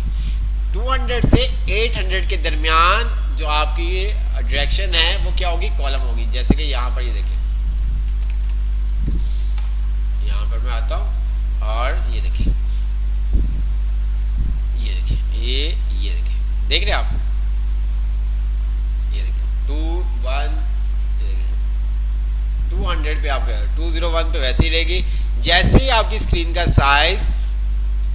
200 से 800 के दरमियान जो आपकी डायरेक्शन है वो क्या होगी, कॉलम होगी। जैसे कि यहाँ पर ये देखें, यहाँ पर मैं आता हूँ और ये देखिए, ये देखिए, ये देखिए, देख रहे हैं आप, ये देखिए 2 1, 200 पे आप गए, 201 पे वैसे ही रहेगी। जैसे ही आपकी स्क्रीन का साइज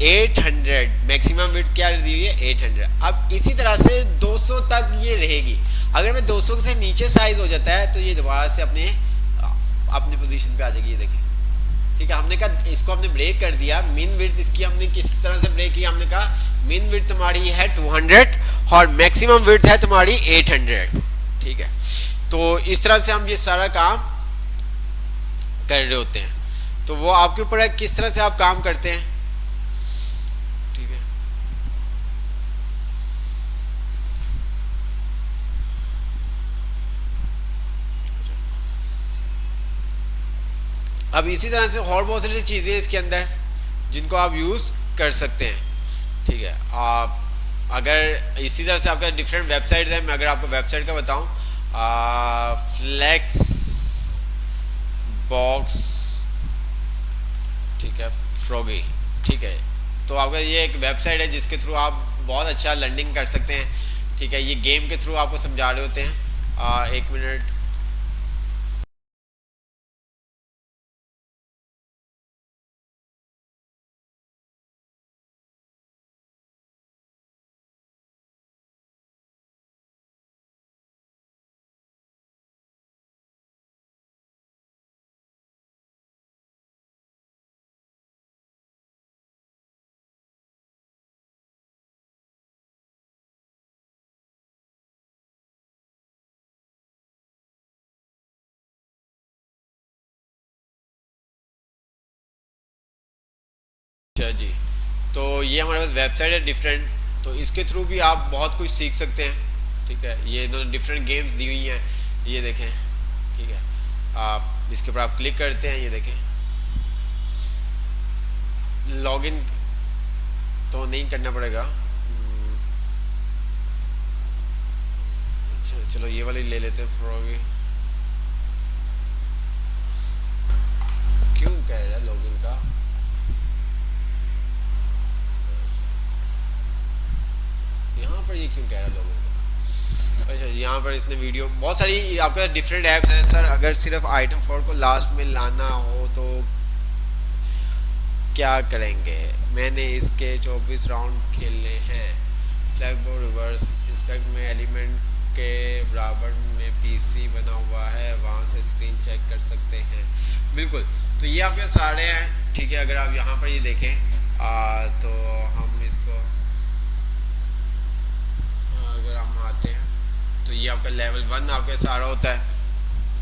800, मैक्सिमम विड्थ क्या दी हुई है, 800। अब इसी तरह से 200 तक ये रहेगी। अगर मैं 200 से नीचे साइज हो जाता है तो ये दोबारा से अपनी पोजीशन पे आ जाएगी, ये देखें, ठीक है। हमने कहा इसको हमने ब्रेक कर दिया, मीन विड्थ इसकी हमने किस तरह से ब्रेक किया, हमने कहा मीन विड्थ तुम्हारी है 200 और मैक्सिमम विड्थ है तुम्हारी 800, ठीक है। तो इस तरह से हम ये सारा काम कर रहे होते हैं। तो वो आपके ऊपर है किस तरह से आप काम करते हैं, ठीक है। अब इसी तरह से और बहुत सारी चीज़ें इसके अंदर जिनको आप यूज़ कर सकते हैं, ठीक है। आप अगर इसी तरह से आपका डिफरेंट वेबसाइट है, मैं अगर आपको वेबसाइट का बताऊं, फ्लेक्स बॉक्स, ठीक है, फ्रॉगी, ठीक है। तो आपका ये एक वेबसाइट है जिसके थ्रू आप बहुत अच्छा लर्निंग कर सकते हैं, ठीक है। ये गेम के थ्रू आपको समझा रहे होते हैं। 1 मिनट, अच्छा जी। तो ये हमारे पास वेबसाइट है डिफरेंट, तो इसके थ्रू भी आप बहुत कुछ सीख सकते हैं, ठीक है। ये इन्होंने डिफरेंट गेम्स दी हुई हैं, ये देखें, ठीक है। आप इसके ऊपर आप क्लिक करते हैं, ये देखें, लॉगिन तो नहीं करना पड़ेगा। अच्छा चलो ये वाली ले लेते हैं, फ्रॉगी क्यों कह रहा है लॉगिन का, यहाँ पर ये क्यों कह रहा है लॉगिन का। अच्छा, यहाँ पर इसने वीडियो बहुत सारी आपके डिफरेंट ऐप्स हैं सर। अगर सिर्फ आइटम 4 को लास्ट में लाना हो तो क्या करेंगे, मैंने इसके 24 राउंड खेलने हैं। फ्लैग बोर्ड रिवर्स इंस्पेक्ट में एलिमेंट के बराबर में पीसी बना हुआ है, वहाँ से स्क्रीन चेक कर सकते हैं। बिल्कुल, तो ये आपके सारे हैं, ठीक है। अगर आप यहाँ पर ये देखें तो हम इसको अगर हम आते हैं तो ये आपका लेवल 1 आपका सारा होता है।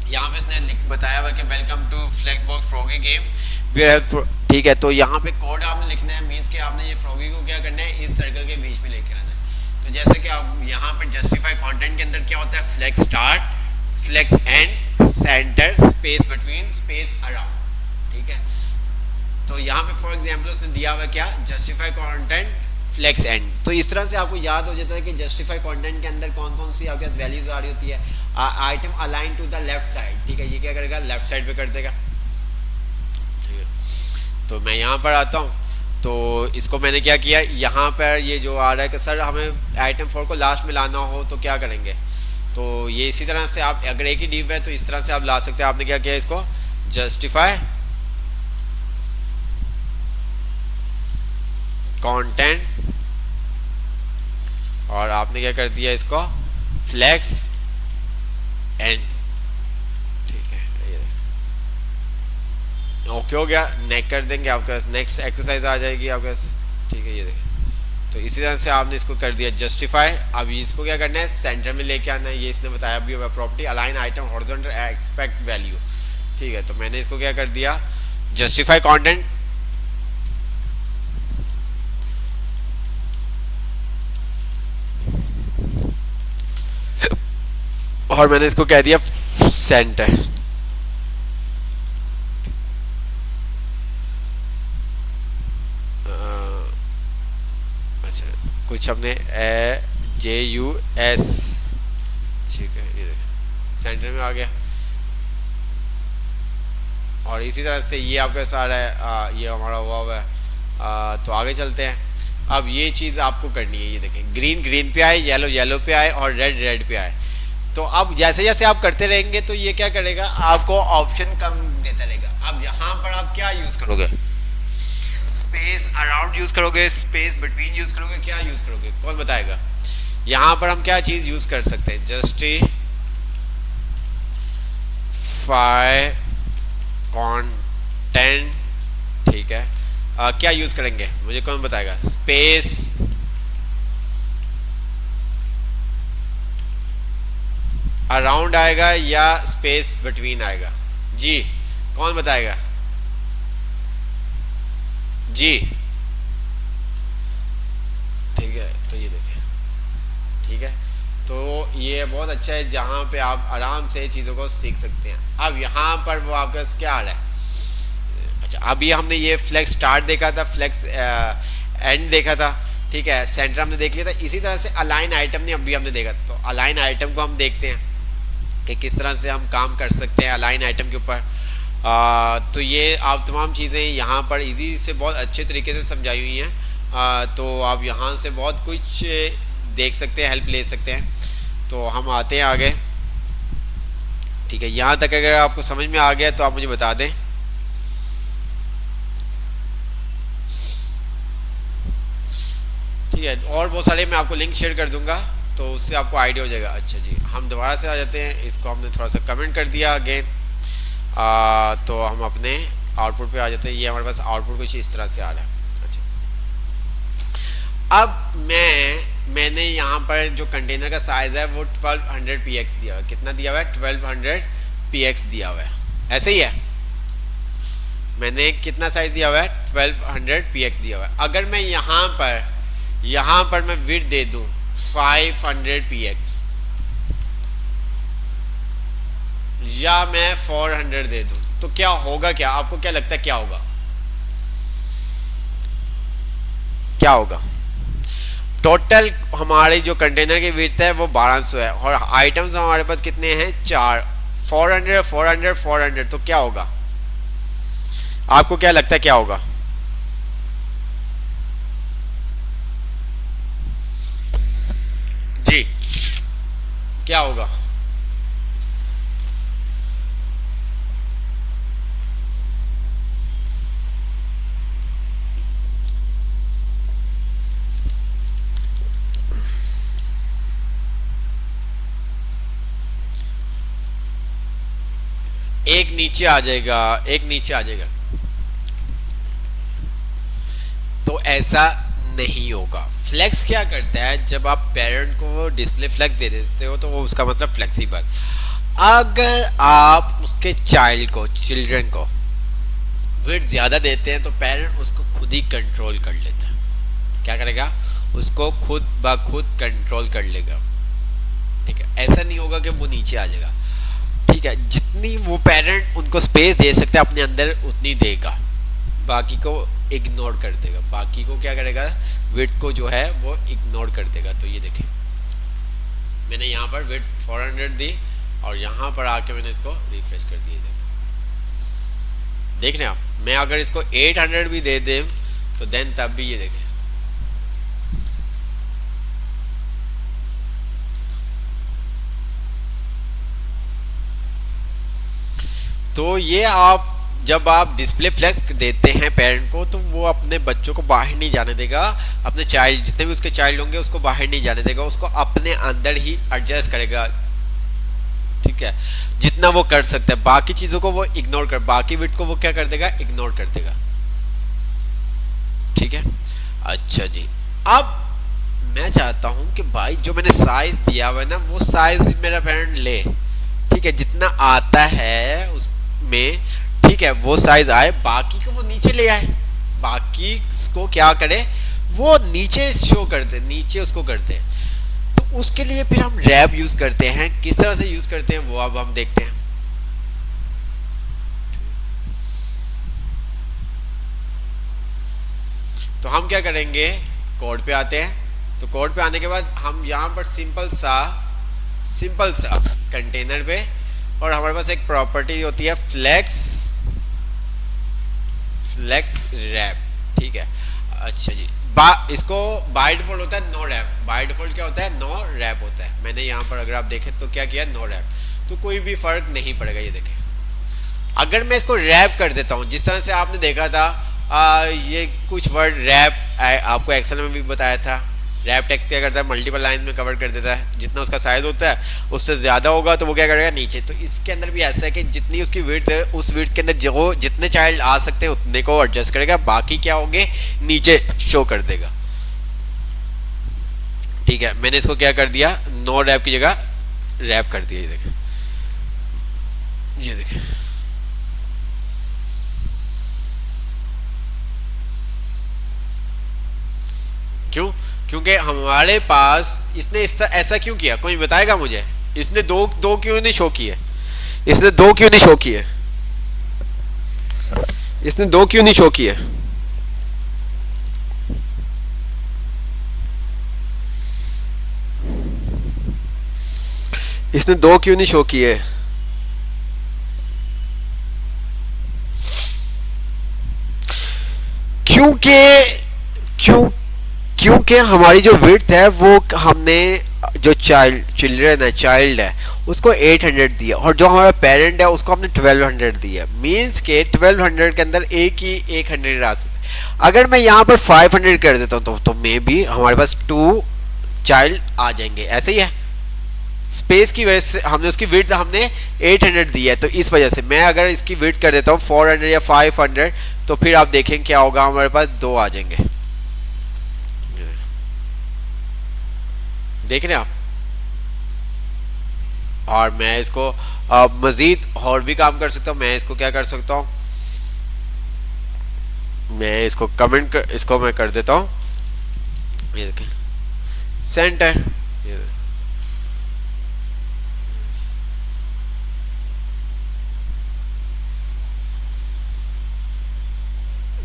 यहाँ पे इसने बताया हुआ कि welcome to Flexbox Froggy game we have, ठीक है। तो यहाँ पे कोड आपने लिखना है, मीन्स कि आपने ये फ्रॉगी को क्या करना है, इस सर्कल के बीच में लेके आना है। तो जैसे कि आप यहाँ पे जस्टिफाई कंटेंट के अंदर क्या होता है, flex start, flex end, center, space between, space around, ठीक है। तो यहाँ पे फॉर एग्जाम्पल उसने दिया हुआ क्या, जस्टिफाई कंटेंट, फ्लेक्स एंड। तो इस तरह से आपको याद हो जाता है कि जस्टिफाई कंटेंट के अंदर कौन कौन सी आपके पास वैल्यूज आ रही होती है। Item align to the left side, ठीक है। ये क्या करेगा, लेफ्ट साइड पे कर देगा, ठीक है। तो मैं यहाँ पर आता हूँ, तो इसको मैंने क्या किया, यहाँ पर ये जो आ रहा है कि सर हमें आइटम 4 को लास्ट में लाना हो तो क्या करेंगे, तो ये इसी तरह से आप, अगर एक ही डिव है तो इस तरह से आप ला सकते हैं। आपने क्या किया, इसको जस्टिफाई कंटेंट और आपने क्या कर दिया, इसको फ्लेक्स एंड, ठीक है। ये ओके हो गया, नेक कर देंगे, आपके पास नेक्स्ट एक्सरसाइज आ जाएगी आपके पास, ठीक है। ये देखें, तो इसी तरह से आपने इसको कर दिया जस्टिफाई। अब इसको क्या करना है, सेंटर में लेके आना है। ये इसने बताया भी होगा, property align item horizontal expect value, ठीक है। तो मैंने इसको क्या कर दिया, जस्टिफाई कंटेंट और मैंने इसको कह दिया सेंटर। अच्छा, कुछ हमने JUS, ठीक है, ये सेंटर में आ गया। और इसी तरह से ये आपका सारा है, ये हमारा हुआ है। तो आगे चलते हैं। अब ये चीज़ आपको करनी है, ये देखें, ग्रीन ग्रीन पे आए, येलो येलो पे आए और रेड रेड पे आए। तो अब जैसे जैसे आप करते रहेंगे तो ये क्या करेगा, आपको ऑप्शन कम देता रहेगा। अब यहाँ पर आप क्या यूज़ करोगे, स्पेस अराउंड यूज़ करोगे, स्पेस बिटवीन यूज़ करोगे, क्या यूज़ करोगे, कौन बताएगा। यहाँ पर हम क्या चीज़ यूज़ कर सकते हैं, जस्टिफाई कंटेंट, ठीक है। क्या यूज़ करेंगे, मुझे कौन बताएगा, स्पेस अराउंड आएगा या स्पेस बिटवीन आएगा, जी कौन बताएगा, जी, ठीक है। तो ये देखें, ठीक है। तो ये बहुत अच्छा है, जहाँ पे आप आराम से चीज़ों को सीख सकते हैं। अब यहाँ पर वो आपके पास क्या आ रहा है, अच्छा, अभी हमने ये फ्लेक्स स्टार्ट देखा था, फ्लेक्स एंड देखा था, ठीक है, सेंटर हमने देख लिया था। इसी तरह से अलाइन आइटम ने अभी हमने देखा। तो अलाइन आइटम को हम देखते हैं कि किस तरह से हम काम कर सकते हैं अलाइन आइटम के ऊपर। तो ये आप तमाम चीज़ें यहाँ पर इजी से बहुत अच्छे तरीके से समझाई हुई हैं। तो आप यहाँ से बहुत कुछ देख सकते हैं, हेल्प ले सकते हैं। तो हम आते हैं आगे, ठीक है। यहाँ तक अगर आपको समझ में आ गया तो आप मुझे बता दें। ठीक है, और बहुत सारे मैं आपको लिंक शेयर कर दूंगा, तो उससे आपको आइडिया हो जाएगा। अच्छा जी, हम दोबारा से आ जाते हैं। इसको हमने थोड़ा सा कमेंट कर दिया अगेन। तो हम अपने आउटपुट पे आ जाते हैं। ये हमारे पास आउटपुट कुछ इस तरह से आ रहा है। अच्छा, अब मैंने यहाँ पर जो कंटेनर का साइज़ है वो 1200 px दिया हुआ है। कितना दिया हुआ है, 1200 px दिया हुआ है, ऐसे ही है। मैंने कितना साइज़ दिया हुआ है, 1200 px दिया हुआ है। अगर मैं यहाँ पर मैं विड्थ दे दूँ 500 px या मैं 400 दे दूं, तो क्या होगा, क्या आपको क्या लगता है क्या होगा, क्या होगा। टोटल हमारे जो कंटेनर की विड्थ है वो 1200 है और आइटम्स हमारे पास कितने हैं, 4, 400 400 400, तो क्या होगा, आपको क्या लगता है क्या होगा। जी क्या होगा, एक नीचे आ जाएगा, एक नीचे आ जाएगा। तो ऐसा नहीं होगा। फ्लेक्स क्या करता है, जब आप पेरेंट को डिस्प्ले फ्लेक्स दे देते हो तो वो उसका मतलब फ्लेक्सिबल। अगर आप उसके चाइल्ड को, चिल्ड्रन को वेट ज्यादा देते हैं तो पेरेंट उसको खुद ही कंट्रोल कर लेता है। क्या करेगा, उसको खुद ब खुद कंट्रोल कर लेगा। ठीक है, ऐसा नहीं होगा कि वो नीचे आ जाएगा। ठीक है, जितनी वो पेरेंट उनको स्पेस दे सकते हैं अपने अंदर उतनी देगा, बाकी को इग्नोर कर देगा। बाकी को क्या करेगा, वेट को जो है वो इग्नोर कर देगा। तो ये देखें, मैंने यहाँ पर वेट 400 दी और यहाँ पर आके मैंने इसको रिफ्रेश कर दिया। देख रहे हैं आप, मैं अगर इसको 800 भी दे दें तो देन तब भी ये देखें, तो ये आप जब आप डिस्प्ले फ्लेक्स देते हैं पेरेंट को तो वो अपने बच्चों को बाहर नहीं जाने देगा, अपने चाइल्ड जितने भी उसके चाइल्ड होंगे उसको बाहर नहीं जाने देगा, उसको अपने अंदर ही एडजस्ट करेगा। ठीक है, जितना वो कर सकता है, बाकी चीजों को वो इग्नोर कर, बाकी बिट को वो क्या कर देगा, इग्नोर कर देगा। ठीक है, अच्छा जी, अब मैं चाहता हूं कि भाई जो मैंने साइज दिया हुआ है ना वो साइज मेरा पेरेंट ले। ठीक है, जितना आता है उसमें, ठीक है, वो साइज आए, बाकी को वो नीचे ले आए, बाकी को क्या करे, वो नीचे शो करते, नीचे उसको करते। तो उसके लिए फिर हम रैप यूज करते हैं। किस तरह से यूज करते हैं वो अब हम देखते हैं। तो हम क्या करेंगे, कोड पे आते हैं। तो कोड पे आने के बाद हम यहाँ पर सिंपल सा कंटेनर पे, और हमारे पास एक प्रॉपर्टी होती है फ्लेक्स रैप। ठीक है, अच्छा जी, इसको बाय डिफॉल्ट होता है नो रैप। बाय डिफॉल्ट क्या होता है, नो रैप होता है। मैंने यहाँ पर अगर आप देखें तो क्या किया, नो रैप, तो कोई भी फर्क नहीं पड़ेगा। ये देखें, अगर मैं इसको रैप कर देता हूँ, जिस तरह से आपने देखा था ये कुछ वर्ड रैप आपको एक्सेल में भी बताया था, रैप टेक्स्ट क्या करता है, मल्टीपल लाइन में कवर कर देता है। जितना उसका साइज होता है उससे ज़्यादा होगा तो वो क्या करेगा, नीचे। तो इसके अंदर भी ऐसा है कि जितनी उसकी विड्थ है उस विड्थ के अंदर जो जितने चाइल्ड आ सकते हैं उतने को एडजस्ट करेगा, बाकी क्या होंगे, नीचे शो कर देगा। ठीक है, मैंने इसको क्या कर दिया, नो रैप की जगह रैप कर दिया। ये देखें, ये देखें, क्यों, क्योंकि हमारे पास इसने ऐसा क्यों किया, कोई बताएगा मुझे, इसने दो क्यों नहीं शो किए, इसने दो क्यों नहीं शो किए, इसने दो क्यों नहीं शो किए। इसने दो क्यों नहीं शो किए, क्योंकि हमारी जो विड्थ है वो हमने जो चाइल्ड है उसको 800 दिया, और जो हमारा पेरेंट है उसको हमने 1200 दिया। मींस के 1200 के अंदर एक ही 100 आ सकते। अगर मैं यहाँ पर 500 कर देता हूँ तो मे बी हमारे पास 2 चाइल्ड आ जाएंगे। ऐसे ही है, स्पेस की वजह से हमने उसकी विड्थ हमने 800 दी है, तो इस वजह से मैं अगर इसकी विड्थ कर देता हूँ 400 या 500 तो फिर आप देखें क्या होगा, हमारे पास 2 आ जाएंगे। देख रहे हैं आप, और मैं इसको मजीद और भी काम कर सकता हूँ। मैं इसको क्या कर सकता हूँ, मैं इसको इसको मैं कर देता हूँ, ये देखें, सेंटर।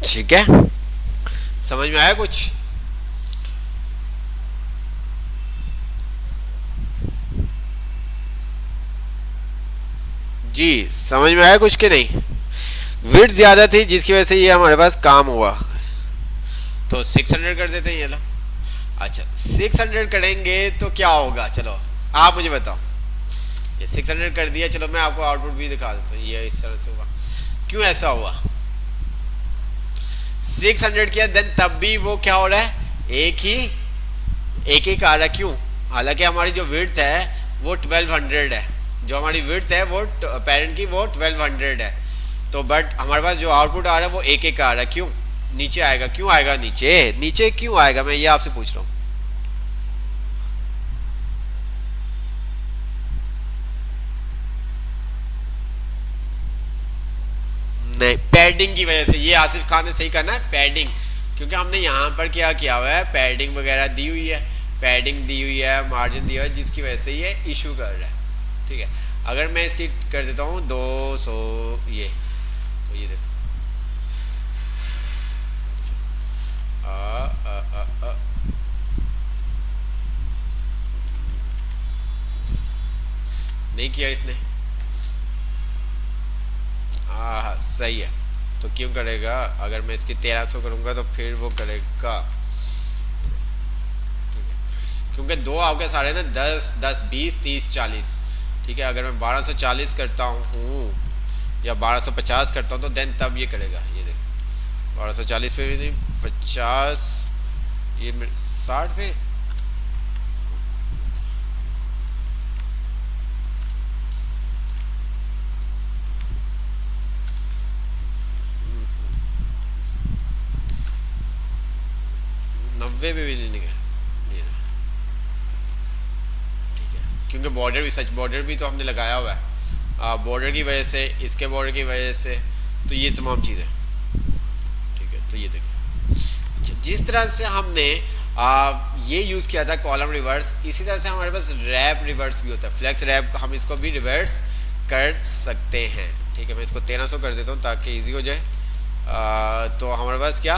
ठीक है, समझ में आया कुछ? जी, समझ में आया कुछ के नहीं? विड्थ ज्यादा थी जिसकी वजह से ये हमारे पास काम हुआ, तो 600 कर देते हैं। ये लो, अच्छा 600 करेंगे तो क्या होगा, चलो आप मुझे बताओ। ये 600 कर दिया, चलो मैं आपको आउटपुट भी दिखा देता हूँ। ये इस तरह से हुआ, क्यों ऐसा हुआ, 600 किया देन तब भी वो क्या हो रहा है, एक ही आ रहा है। क्यों, हालांकि हमारी जो विड्थ है वो 1200 है, जो हमारी विड्थ है वो पेरेंट की वो 1200 है, तो बट हमारे पास जो आउटपुट आ रहा है वो एक एक आ रहा है, क्यों नीचे आएगा, क्यों आएगा नीचे, नीचे क्यों आएगा, मैं ये आपसे पूछ रहा हूँ। नहीं, पैडिंग की वजह से, ये आसिफ खान ने सही करना है, पैडिंग, क्योंकि हमने यहाँ पर क्या किया हुआ है, पैडिंग वगैरह दी हुई है, पैडिंग दी हुई है, मार्जिन दिया हुआ है, जिसकी वजह से ये इशू कर रहा है। ठीक है, अगर मैं इसकी कर देता हूँ 200 ये, तो ये देखो आ, आ, आ, आ, नहीं किया इसने, हाँ सही है, तो क्यों करेगा, अगर मैं इसकी 1300 करूंगा तो फिर वो करेगा, क्योंकि दो आपके सारे ना 10 10 20 30 40, ठीक है, अगर मैं 1240 करता हूँ या 1250 करता हूँ तो देन तब ये करेगा, ये देखो 1240 पे भी नहीं, 50, ये 60 पे, नब्बे पे भी नहीं निकल, ठीक है, क्योंकि बॉर्डर भी, सच बॉर्डर भी तो हमने लगाया हुआ है, बॉर्डर की वजह से, इसके बॉर्डर की वजह से, तो ये तमाम चीज़ें, ठीक है, तो ये देखो, अच्छा जिस तरह से हमने ये यूज़ किया था कॉलम रिवर्स, इसी तरह से हमारे पास रैप रिवर्स भी होता है, फ्लेक्स रैप हम इसको भी रिवर्स कर सकते हैं। ठीक है, मैं इसको 1300 कर देता हूँ ताकि इजी हो जाए। तो हमारे पास क्या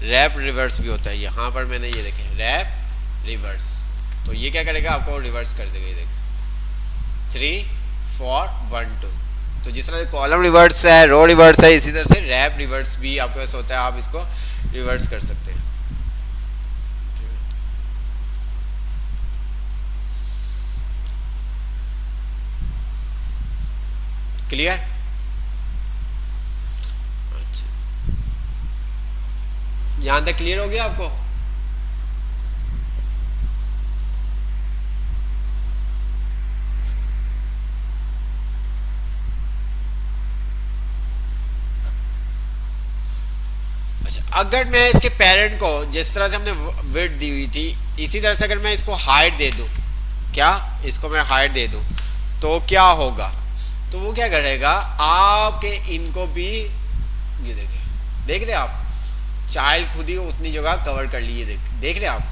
रैप रिवर्स भी होता है, यहाँ पर मैंने ये देखें रैप रिवर्स, तो ये क्या करेगा आपको रिवर्स कर देगा, ये देखें 3 4 1 2। तो जिस तरह से कॉलम रिवर्स है, रो रिवर्स है, इसी तरह से रैप रिवर्स भी आपके पास होता है, आप इसको रिवर्स कर सकते हैं। क्लियर? अच्छा, यहां तक क्लियर हो गया आपको? अच्छा, अगर मैं इसके पेरेंट को जिस तरह से हमने विड्थ दी हुई थी, इसी तरह से अगर मैं इसको हाइट दे दूं, क्या इसको मैं हाइट दे दूं तो क्या होगा, तो वो क्या करेगा आपके इनको भी, ये देख रहे आप, चाइल्ड खुद ही उतनी जगह कवर कर ली, देख रहे आप,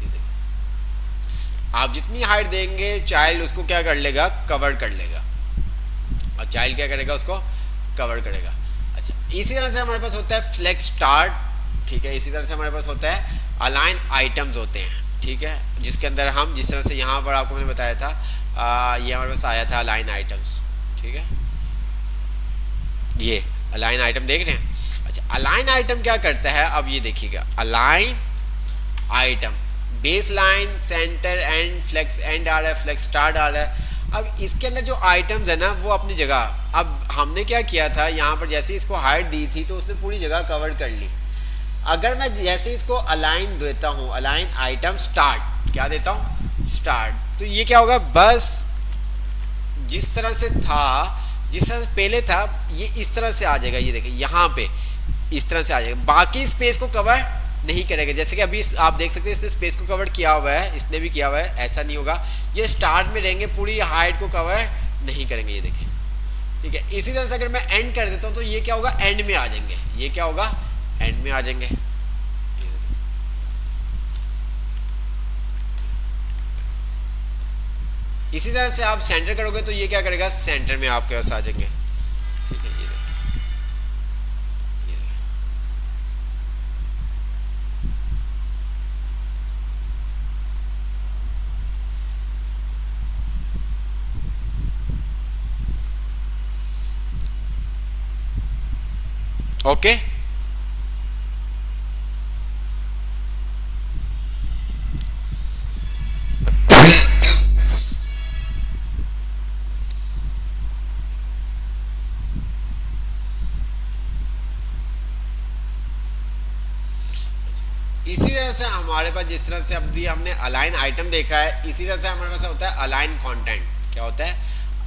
ये देख, आप जितनी हाइट देंगे चाइल्ड उसको क्या कर लेगा, कवर कर लेगा, और चाइल्ड क्या करेगा उसको कवर करेगा। अच्छा, इसी तरह से हमारे पास होता है फ्लेक्स स्टार्ट, ठीक है, इसी तरह से हमारे पास होता है अलाइन आइटम्स होते हैं, ठीक है, जिसके अंदर हम जिस तरह से यहाँ पर आपको मैंने बताया था, ये हमारे पास आया था अलाइन आइटम्स, ठीक है, ये अलाइन आइटम देख रहे हैं। अच्छा, अलाइन आइटम क्या करता है, अब ये देखिएगा, align item baseline center and flex end आ रहा है, फ्लेक्स स्टार्ट आ रहा है। अब इसके अंदर जो आइटम्स है ना वो अपनी जगह, अब हमने क्या किया था यहाँ पर, जैसे इसको हाइट दी थी तो उसने पूरी जगह कवर कर ली। अगर मैं जैसे इसको अलाइन देता हूँ, अलाइन आइटम स्टार्ट, क्या देता हूँ स्टार्ट, तो ये क्या होगा, बस जिस तरह से था, जिस तरह से पहले था, ये इस तरह से आ जाएगा, ये देखिए यहाँ पे इस तरह से आ जाएगा, बाकी स्पेस को कवर नहीं करेगा। जैसे कि अभी आप देख सकते हैं इसने स्पेस को कवर किया हुआ है, इसने भी किया हुआ है, ऐसा नहीं होगा, ये स्टार्ट में रहेंगे, पूरी हाइट को कवर नहीं करेंगे, ये देखें, ठीक है। इसी तरह से अगर मैं एंड कर देता हूँ तो ये क्या होगा, एंड में आ जाएंगे, ये क्या होगा, एंड में आ जाएंगे। इसी तरह से आप सेंटर करोगे तो ये क्या करेगा, सेंटर में आपके पास आ जाएंगे, ठीक है, ये ओके। इसी तरह से हमारे पास जिस तरह से अभी हमने अलाइन आइटम देखा है, इसी तरह से हमारे पास होता है अलाइन कंटेंट, क्या होता है?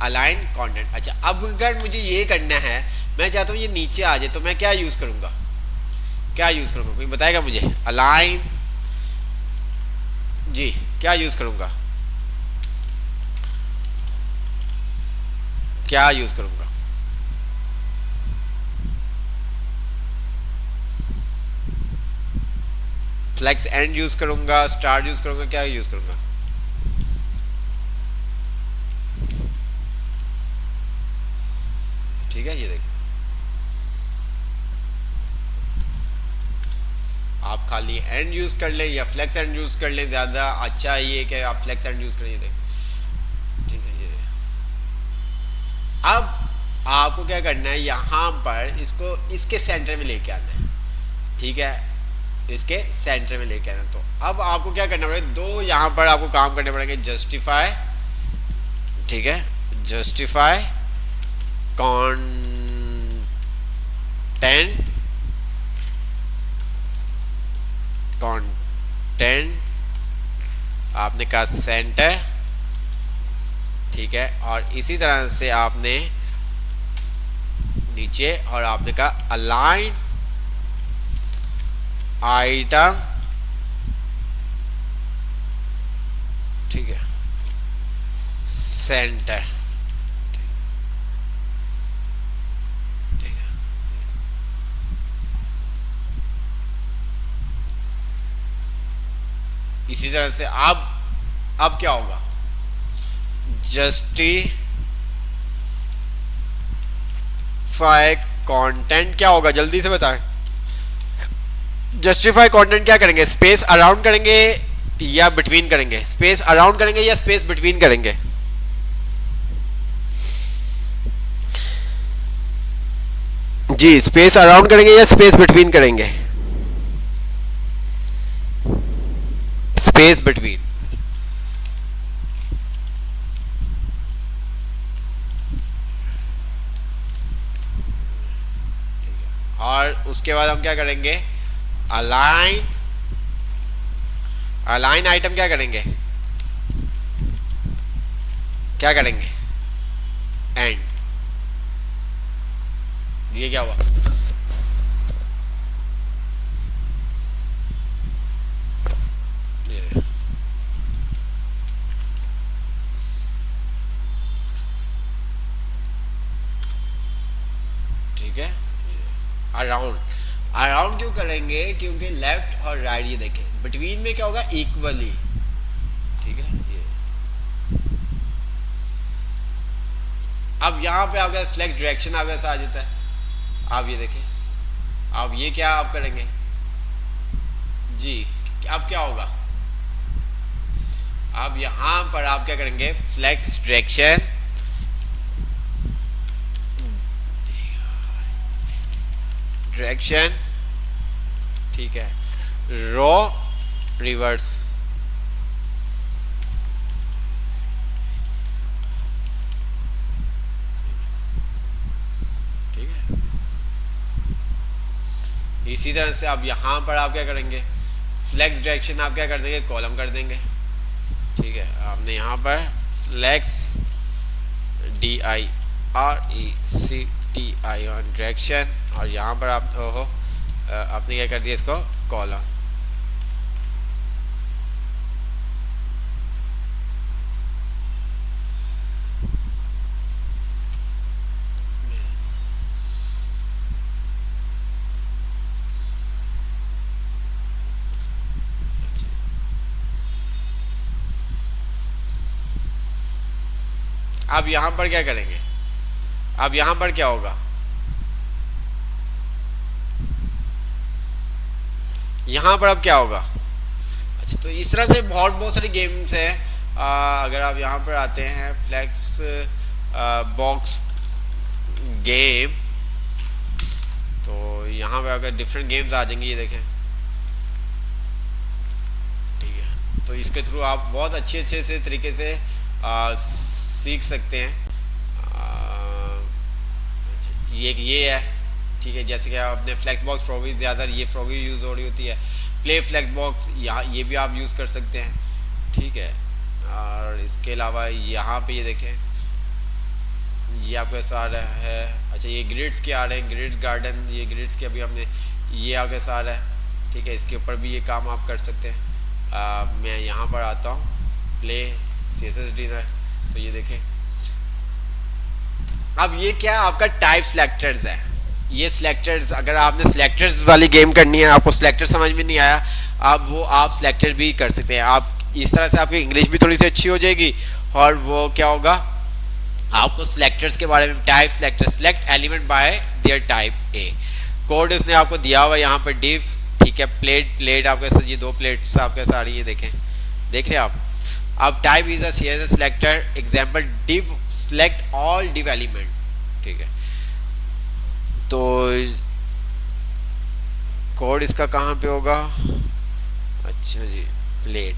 Align content. अच्छा, अब अगर मुझे ये करना है, मैं चाहता हूँ ये नीचे आ जाए, तो मैं क्या यूज करूंगा? क्या यूज करूंगा, कोई बताएगा मुझे? अलाइन, जी क्या यूज करूंगा? क्या यूज करूंगा? फ्लेक्स एंड यूज करूंगा, स्टार यूज करूंगा, क्या यूज करूंगा? ठीक है, ये देखिए, आप खाली एंड यूज कर लें या फ्लेक्स एंड यूज कर लें, ज्यादा अच्छा ये कि आप फ्लेक्स एंड यूज करें। ये देखिए, ठीक है, ये अब आपको क्या करना है, यहां पर इसको इसके सेंटर में लेके आना है। ठीक है, इसके सेंटर में लेके आना। तो अब आपको क्या करना पड़ेगा, दो यहां पर आपको काम करने पड़ेंगे, जस्टिफाई, ठीक है, जस्टिफाई कंटेंट, कंटेंट आपने कहा सेंटर, ठीक है, और इसी तरह से आपने नीचे और आपने कहा अलाइन आइटम, ठीक है, सेंटर, ठीक है। इसी तरह से अब क्या होगा, जस्टिफाई कंटेंट क्या होगा, जल्दी से बताएं। जस्टिफाई कंटेंट क्या करेंगे, स्पेस अराउंड करेंगे या बिटवीन करेंगे? स्पेस अराउंड करेंगे या स्पेस बिटवीन करेंगे? जी, स्पेस अराउंड करेंगे या स्पेस बिटवीन करेंगे? Space between. और उसके बाद हम क्या करेंगे, अलाइन, अलाइन आइटम क्या करेंगे, क्या करेंगे, एंड। ये क्या हुआ, ये ठीक है। अराउंड, अराउंड क्यों करेंगे, क्योंकि लेफ्ट और राइट, ये देखें बिटवीन में क्या होगा, इक्वली, ठीक है। ये अब यहाँ पे आपका फ्लेक्स डायरेक्शन आप ऐसा आ जाता है। आप ये देखें, अब ये क्या आप करेंगे जी, अब क्या होगा, अब यहां पर आप क्या करेंगे, फ्लेक्स डायरेक्शन, डायरेक्शन, ठीक है, रो रिवर्स, ठीक है। इसी तरह से अब यहां पर आप क्या करेंगे, फ्लेक्स डायरेक्शन आप क्या कर देंगे, कॉलम कर देंगे, ठीक है। आपने यहां पर फ्लेक्स DIRECTI ऑन डायरेक्शन, और यहाँ पर आप आपने क्या कर दिया, इसको कॉलम, अब यहां पर क्या करेंगे, अब यहां पर क्या होगा, यहां पर अब क्या होगा। अच्छा, तो इस तरह से बहुत सारी गेम्स हैं। अगर आप यहां पर आते हैं फ्लेक्स बॉक्स गेम, तो यहां पर अगर डिफरेंट गेम्स आ जाएंगे, ये देखें, ठीक है। तो इसके थ्रू आप बहुत अच्छे से तरीके से सीख सकते हैं। ये है, ठीक है। जैसे कि आपने फ्लेक्स बॉक्स फ्रॉगी, ज़्यादा ये फ्रॉगी यूज़ हो रही होती है, प्ले फ्लेक्स बॉक्स, यहाँ ये भी आप यूज़ कर सकते हैं, ठीक है। और इसके अलावा यहाँ पे ये देखें, ये आपके साथ आ रहा है। अच्छा ये ग्रिड्स के आ रहे हैं, ग्रिड गार्डन, ये ग्रिड्स के अभी हमने, ये आपके साथ आ रहा है। ठीक है, इसके ऊपर भी ये काम आप कर सकते हैं। मैं यहाँ पर आता हूँ, प्ले CSS डिज़ाइनर, तो ये देखें। अब ये क्या आपका टाइप सिलेक्टर्स है, ये सिलेक्टर्स, अगर आपने सिलेक्टर्स वाली गेम करनी है, आपको सिलेक्टर समझ में नहीं आया, आप वो आप सिलेक्टर भी कर सकते हैं। आप इस तरह से आपकी इंग्लिश भी थोड़ी सी अच्छी हो जाएगी, और वो क्या होगा, आपको सिलेक्टर्स के बारे में, type selector, select element by there type A, code उसने आपको दिया हुआ यहाँ पर डिव। ठीक है, प्लेट आपके साथ, ये 2 प्लेट्स आपके साथ आ रही है, देखें, देख रहे हैं आप। अब type is a CSS selector, example div select all div element. ठीक है, तो कोड इसका कहाँ पे होगा, अच्छा जी, plate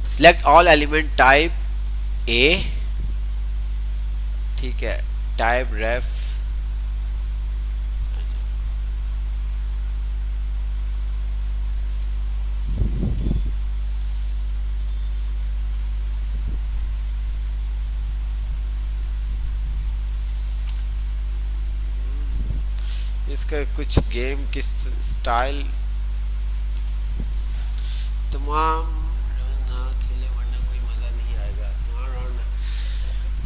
select all element type A. ठीक है, टाइप रेफ, इसका कुछ गेम किस स्टाइल, तमाम ना खेले वरना कोई मज़ा नहीं आएगा, तमाम राउंड,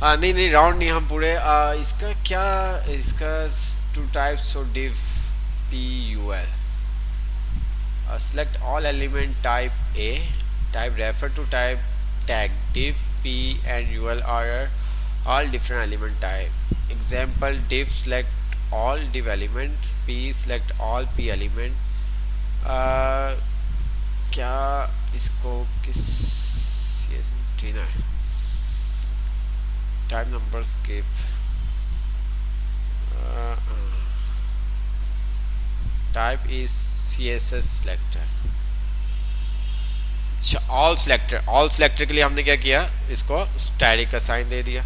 हाँ नहीं राउंड नहीं, हम पूरे इसका क्या, इसका 2 types of div PUL, select all element type A, type refer to type tag, div P and UL are all different element type. Example, div select all div elements, P select all P element. क्या इसको किस dinner type number skip, type is CSS selector. अच्छा, all selector के लिए हमने क्या किया, इसको स्टैटिक का साइन दे दिया।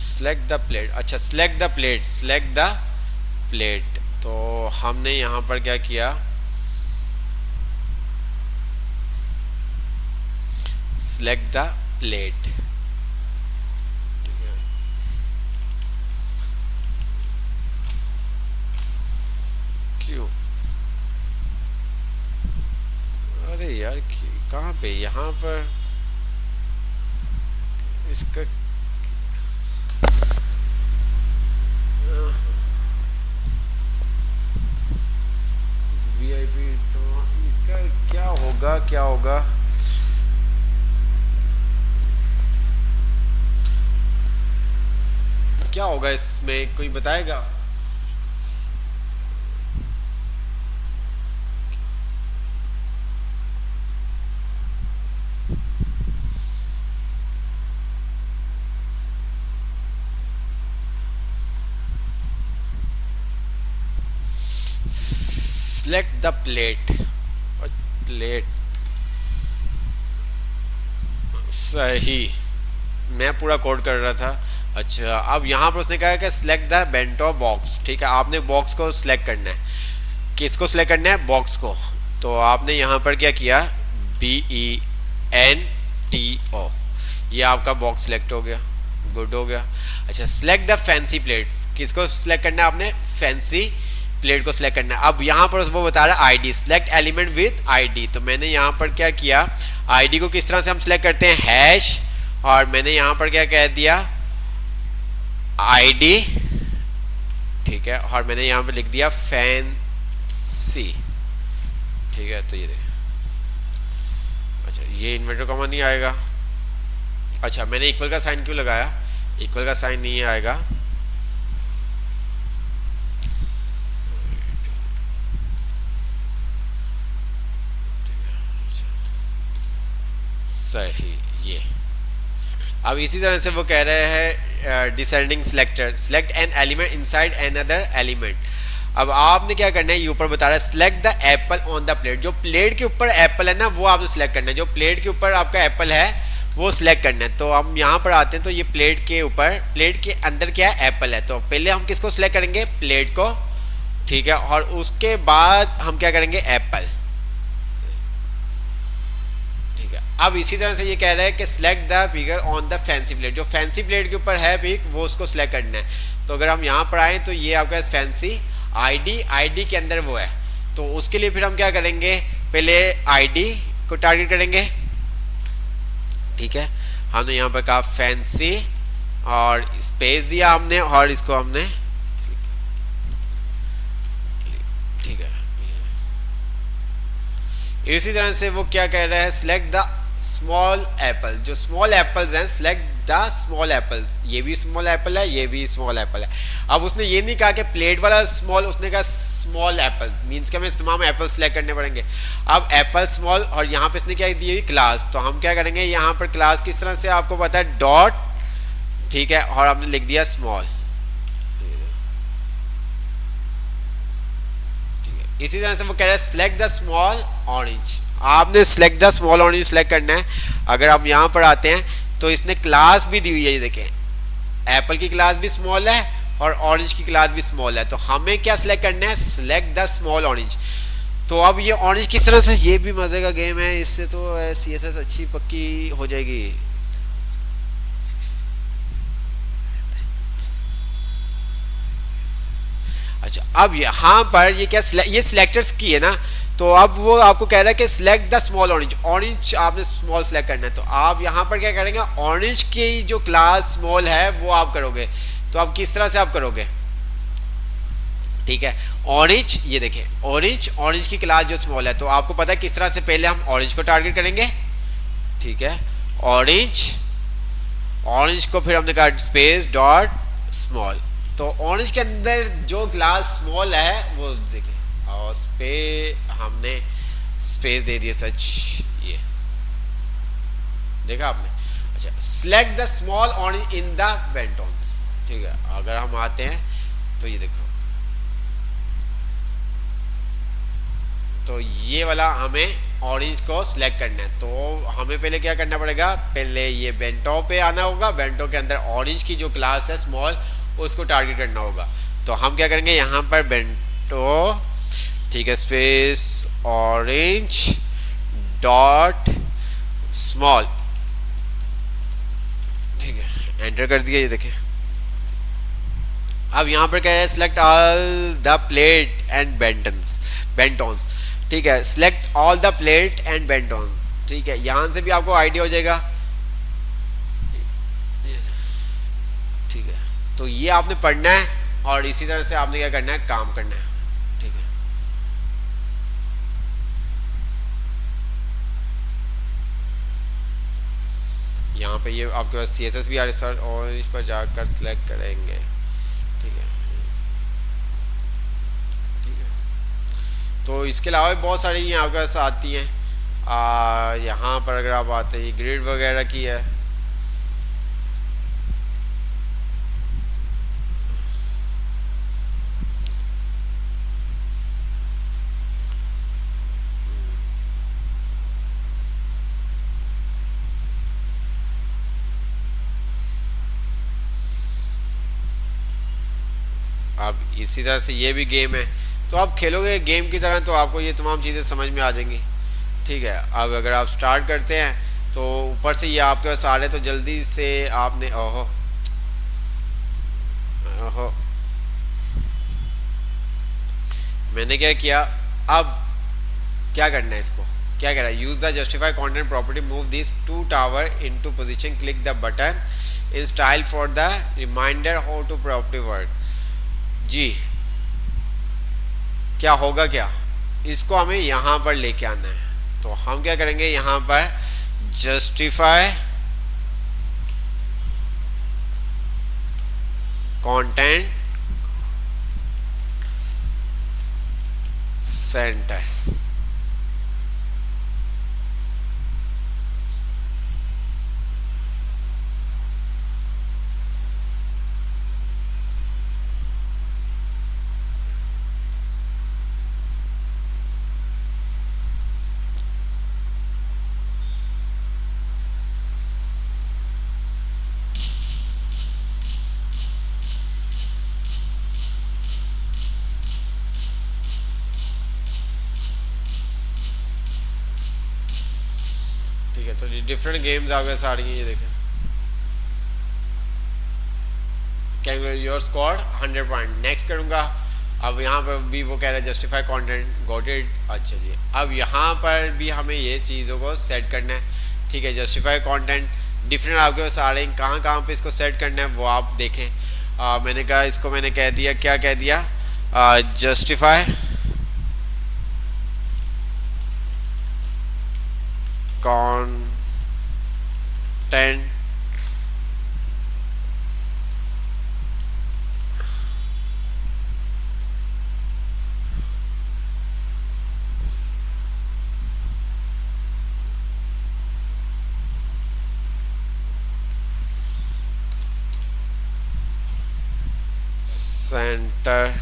सिलेक्ट द प्लेट, अच्छा सिलेक्ट द प्लेट, तो हमने यहाँ पर क्या किया, select the plate। क्यों, अरे यार कहाँ पे, यहाँ पर इसका VIP, तो इसका क्या होगा क्या होगा इसमें, कोई बताएगा। सिलेक्ट द प्लेट, सही, मैं पूरा कोड कर रहा था। अच्छा, अब यहाँ पर उसने कहा है कि सिलेक्ट द बेंटो बॉक्स। ठीक है, आपने बॉक्स को सिलेक्ट करना है, किसको सिलेक्ट करना है, बॉक्स को। तो आपने यहाँ पर क्या किया, BENTO, ये आपका बॉक्स सिलेक्ट हो गया, गुड हो गया। अच्छा, सिलेक्ट द फैंसी प्लेट, किसको सिलेक्ट करना है आपने, फैंसी प्लेट को सिलेक्ट करना है। अब यहाँ पर वो बता रहा है ID, select element with ID, तो मैंने यहाँ पर क्या किया, ID को किस तरह से हम सिलेक्ट करते हैं, हैश, और मैंने यहाँ पर क्या कह दिया, ID। ठीक है, और मैंने यहाँ पे लिख दिया फैंसी। ठीक है, तो ये देखिए, अच्छा ये इन्वर्टर कॉमा नहीं आएगा। अच्छा, मैंने इक्वल का साइन क्यों लगाया, इक्वल का साइन नहीं आएगा, सही। ये अब इसी तरह से वो कह रहे हैं descending selector, select an element inside another element. अब आपने क्या करना है, ये ऊपर बता रहा है select the Apple on the plate. जो प्लेट के ऊपर एप्पल है ना वो आपने सिलेक्ट करना है, जो प्लेट के ऊपर आपका एप्पल है वो सिलेक्ट करना है। तो हम यहाँ पर आते हैं, तो ये प्लेट के ऊपर, प्लेट के अंदर क्या है, एप्पल है। तो पहले हम किसको सिलेक्ट करेंगे, प्लेट को, ठीक है, और उसके बाद हम क्या करेंगे, एप्पल, ठीक है। अब इसी तरह से ये कह रहा है कि select the figure on the fancy plate, जो फैंसी प्लेट के ऊपर है पिक वो उसको सिलेक्ट करना है। तो अगर हम यहाँ पर आए तो ये आपका फैंसी आईडी के अंदर वो है। तो उसके लिए फिर हम क्या करेंगे, पहले आईडी को टारगेट करेंगे, ठीक है। हमने यहाँ पर कहा फैंसी और स्पेस दिया हमने और इसको हमने, ठीक है। इसी तरह से वो क्या कह रहा है, सिलेक्ट द स्मॉल एप्पल, जो स्मॉल एप्पल्स हैं सिलेक्ट द स्मॉल एप्पल, ये भी स्मॉल एप्पल है, ये भी स्मॉल एप्पल है। अब उसने ये नहीं कहा कि प्लेट वाला स्मॉल, उसने कहा स्मॉल एप्पल, मीन्स कि हमें तमाम एप्पल सेलेक्ट करने पड़ेंगे। अब एप्पल स्मॉल, और यहाँ पे इसने क्या दी हुई, क्लास। तो हम क्या करेंगे, यहाँ पर क्लास किस तरह से आपको पता है, डॉट, ठीक है, और हमने लिख दिया स्मॉल, ठीक है। इसी तरह से वो कह रहा है सिलेक्ट द स्मॉल ऑरेंज, आपने select the small orange select करना है। अगर आप यहाँ पर आते हैं तो इसने क्लास भी दी हुई है, ये देखें, एप्पल की क्लास भी स्मॉल है और ऑरेंज की क्लास भी स्मॉल है। तो हमें क्या सिलेक्ट करना है, सिलेक्ट द स्मॉल ऑरेंज। तो अब ये ऑरेंज किस तरह से, ये भी मजे का गेम है, इससे तो CSS अच्छी पक्की हो जाएगी। अच्छा, अब यहाँ पर ये क्या, ये सिलेक्टर्स की है ना, तो अब वो आपको कह रहा है कि select the small orange, orange आपने स्मॉल सेलेक्ट करना है। तो आप यहाँ पर क्या करेंगे, ऑरेंज की जो क्लास स्मॉल है वो आप करोगे। तो आप किस तरह से आप करोगे, ठीक है, ऑरेंज, ये देखें ऑरेंज की क्लास जो स्मॉल है, तो आपको पता है किस तरह से, पहले हम ऑरेंज को टारगेट करेंगे, ठीक है, ऑरेंज को फिर हमने कहा स्पेस डॉट स्मॉल। तो ऑरेंज के अंदर जो क्लास स्मॉल है वो देखें, और हमने स्पेस दे दिया सच, ये देखा आपने। अच्छा, select the small orange in the bentos, ठीक है। अगर हम आते हैं तो ये देखो, तो ये वाला हमें ऑरेंज को सिलेक्ट करना है। तो हमें पहले क्या करना पड़ेगा, पहले ये बेंटो पे आना होगा, बेंटो के अंदर ऑरेंज की जो क्लास है स्मॉल उसको टारगेट करना होगा। तो हम क्या करेंगे, यहाँ पर बेंटो, ठीक है, स्पेस ऑरेंज डॉट स्मॉल, ठीक है, एंटर कर दिया, ये देखें। अब यहाँ पर क्या है, select all the plate and bentos, ठीक है, select all the plate and bento, ठीक है। यहाँ से भी आपको आइडिया हो जाएगा, ठीक है। तो ये आपने पढ़ना है और इसी तरह से आपने क्या करना है, काम करना है, ठीक है। यहाँ पे ये आपके पास CSS भी आ रहा है, और इस पर जाकर सिलेक्ट करेंगे, ठीक है, ठीक है। तो इसके अलावा भी बहुत सारी यहाँ आपके पास आती हैं। यहाँ पर अगर आप आते हैं, ग्रिड वगैरह की है, अब इसी तरह से ये भी गेम है। तो आप खेलोगे गेम की तरह तो आपको ये तमाम चीज़ें समझ में आ जाएंगी, ठीक है। अब अगर आप स्टार्ट करते हैं तो ऊपर से ये आपके पास आ रहे, तो जल्दी से आपने, ओहो ओहो, मैंने क्या किया, अब क्या करना है, इसको क्या कह रहा है, use the justify content property, move this to tower into position, click the button in style for the reminder how to property work. जी क्या होगा, क्या इसको हमें यहाँ पर लेके आना है। तो हम क्या करेंगे, यहाँ पर जस्टिफाई कंटेंट सेंटर, तो जी डिफरेंट गेम्स आपके साथ आ रही हैं, ये देखें। Can your score 100 point, next करूँगा। अब यहाँ पर भी वो कह रहा है जस्टिफाई कंटेंट, गॉट इट। अच्छा जी, अब यहाँ पर भी हमें ये चीज़ों को सेट करना है, ठीक है। जस्टिफाई कंटेंट डिफरेंट आपके पास आ रहे हैं, कहाँ कहाँ पे इसको सेट करना है वो आप देखें। मैंने कहा इसको मैंने कह दिया, क्या कह दिया, जस्टिफाई कंटेंट सेंटर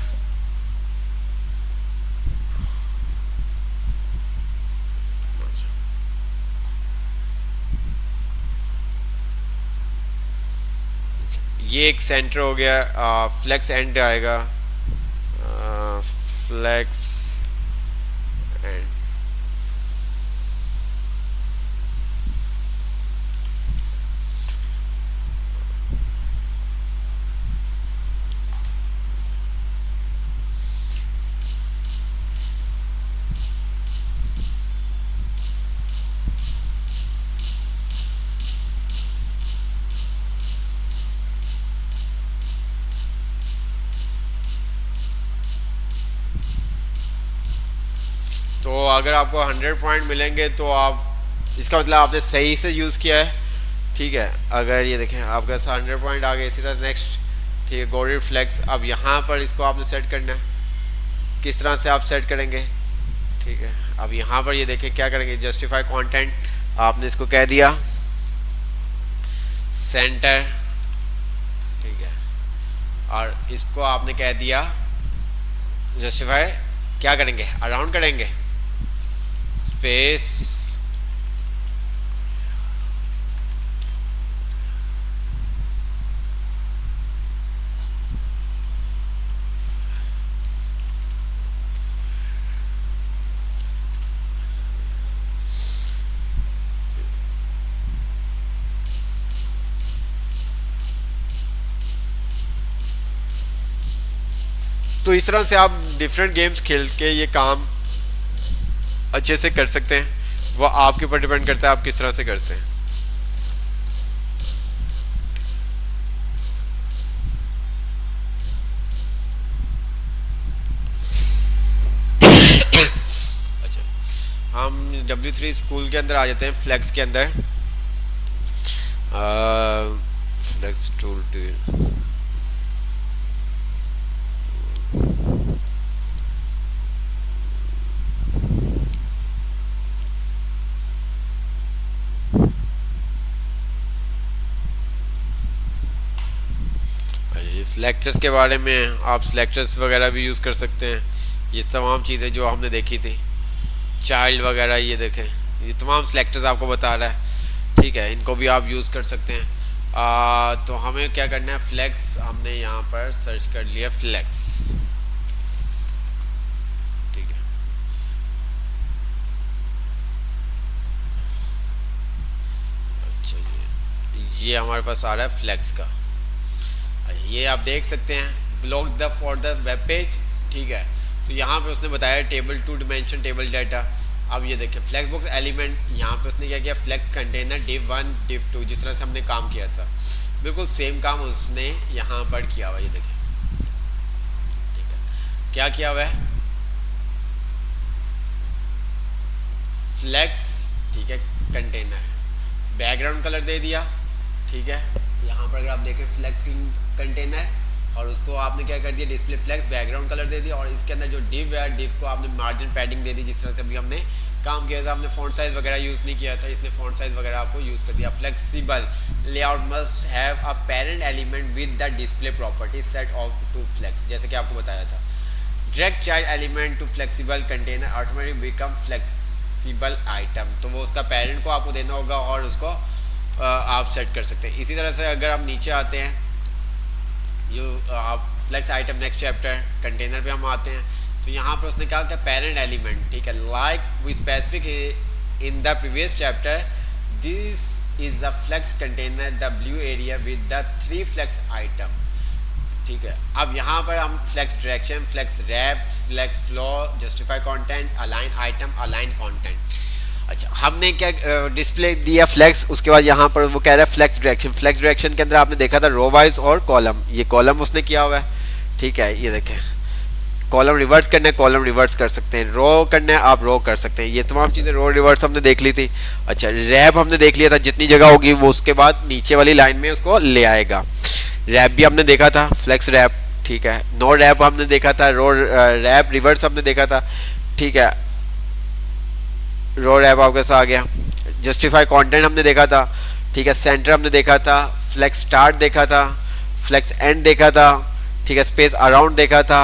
ये एक सेंटर हो गया। फ्लेक्स एंड आएगा, फ्लेक्स एंड। तो अगर आपको 100 पॉइंट मिलेंगे तो आप, इसका मतलब आपने सही से यूज़ किया है, ठीक है। अगर ये देखें आपके पास 100 पॉइंट आ गए। इसी तरह नेक्स्ट, ठीक है, गॉट इट फ्लेक्स। अब यहाँ पर इसको आपने सेट करना है, किस तरह से आप सेट करेंगे, ठीक है। अब यहाँ पर ये देखें क्या करेंगे, जस्टिफाई कंटेंट, आपने इसको कह दिया सेंटर, ठीक है, और इसको आपने कह दिया जस्टिफाई, क्या करेंगे, अराउंड करेंगे, स्पेस, तो इस तरह से आप डिफरेंट गेम्स खेल के ये काम अच्छे से कर सकते हैं। वो आपके ऊपर डिपेंड करता है आप किस तरह से करते हैं। अच्छा, हम W3 स्कूल के अंदर आ जाते हैं, फ्लेक्स के अंदर। फ्लेक्स टूल, सिलेक्टर्स के बारे में आप सिलेक्टर्स वगैरह भी यूज़ कर सकते हैं। ये तमाम चीज़ें जो हमने देखी थी, चाइल्ड वगैरह, ये देखें, ये तमाम सिलेक्टर्स आपको बता रहा है, ठीक है। इनको भी आप यूज़ कर सकते हैं। तो हमें क्या करना है, फ्लेक्स, हमने यहाँ पर सर्च कर लिया फ्लेक्स, ठीक है। अच्छा, ये हमारे पास आ रहा है फ्लेक्स का। ये आप देख सकते हैं, block the for the web page, ठीक है। तो यहाँ पे उसने बताया टेबल 2 डिमेंशन टेबल डाटा। अब ये देखिए फ्लेक्स बॉक्स एलिमेंट, यहाँ पे उसने क्या किया, फ्लेक्स कंटेनर div 1 div 2, जिस तरह से हमने काम किया था बिल्कुल सेम काम उसने यहाँ पर किया हुआ। ये देखिए, ठीक है, क्या किया हुआ है, फ्लेक्स, ठीक है, कंटेनर, बैकग्राउंड कलर दे दिया, ठीक है। यहाँ पर अगर आप देखें फ्लेक्स कंटेनर, और उसको आपने क्या कर दिया, डिस्प्ले फ्लेक्स, बैकग्राउंड कलर दे दिया, और इसके अंदर जो डिव है, डिव को आपने मार्जिन पैडिंग दे दी, जिस तरह से अभी हमने काम किया था। हमने फॉन्ट साइज वगैरह यूज़ नहीं किया था, इसने फॉन्ट साइज वगैरह आपको यूज़ कर दिया। Flexible layout must have a parent element with the display property set of to flex, जैसे कि आपको बताया था। Direct child element to flexible container automatic become flexible item, तो वो उसका पेरेंट को आपको देना होगा और उसको आप सेट कर सकते हैं। इसी तरह से अगर आप नीचे आते हैं, जो आप flex item next chapter container पे हम आते हैं, तो यहाँ पर उसने कहा कि पेरेंट एलिमेंट, ठीक है, like we specific in the previous chapter this is the flex container the blue area with the 3 flex item. ठीक है, अब यहाँ पर हम flex direction, flex wrap, flex flow, justify content, align item, align content. अच्छा, हमने क्या display दिया फ्लेक्स, उसके बाद यहाँ पर वो कह रहा है फ्लेक्स डायरेक्शन। फ्लेक्स डायरेक्शन के अंदर आपने देखा था रो वाइज और कॉलम, ये कॉलम उसने किया हुआ है। ठीक है, ये देखें, कॉलम रिवर्स करना है, कॉलम रिवर्स कर सकते हैं, रो करना है आप रो कर सकते हैं। ये तमाम चीज़ें रो रिवर्स हमने देख ली थी। अच्छा, रैप हमने देख लिया था, जितनी जगह होगी वो उसके बाद नीचे वाली लाइन में उसको ले आएगा। रैप भी हमने देखा था, फ्लेक्स रैप। ठीक है, नो रैप हमने देखा था, रो रैप रिवर्स हमने देखा था। ठीक है, रो रैप आपके साथ आ गया। जस्टिफाई कंटेंट हमने देखा था। ठीक है, सेंटर हमने देखा था, फ्लेक्स स्टार्ट देखा था, फ्लेक्स एंड देखा था। ठीक है, स्पेस अराउंड देखा था,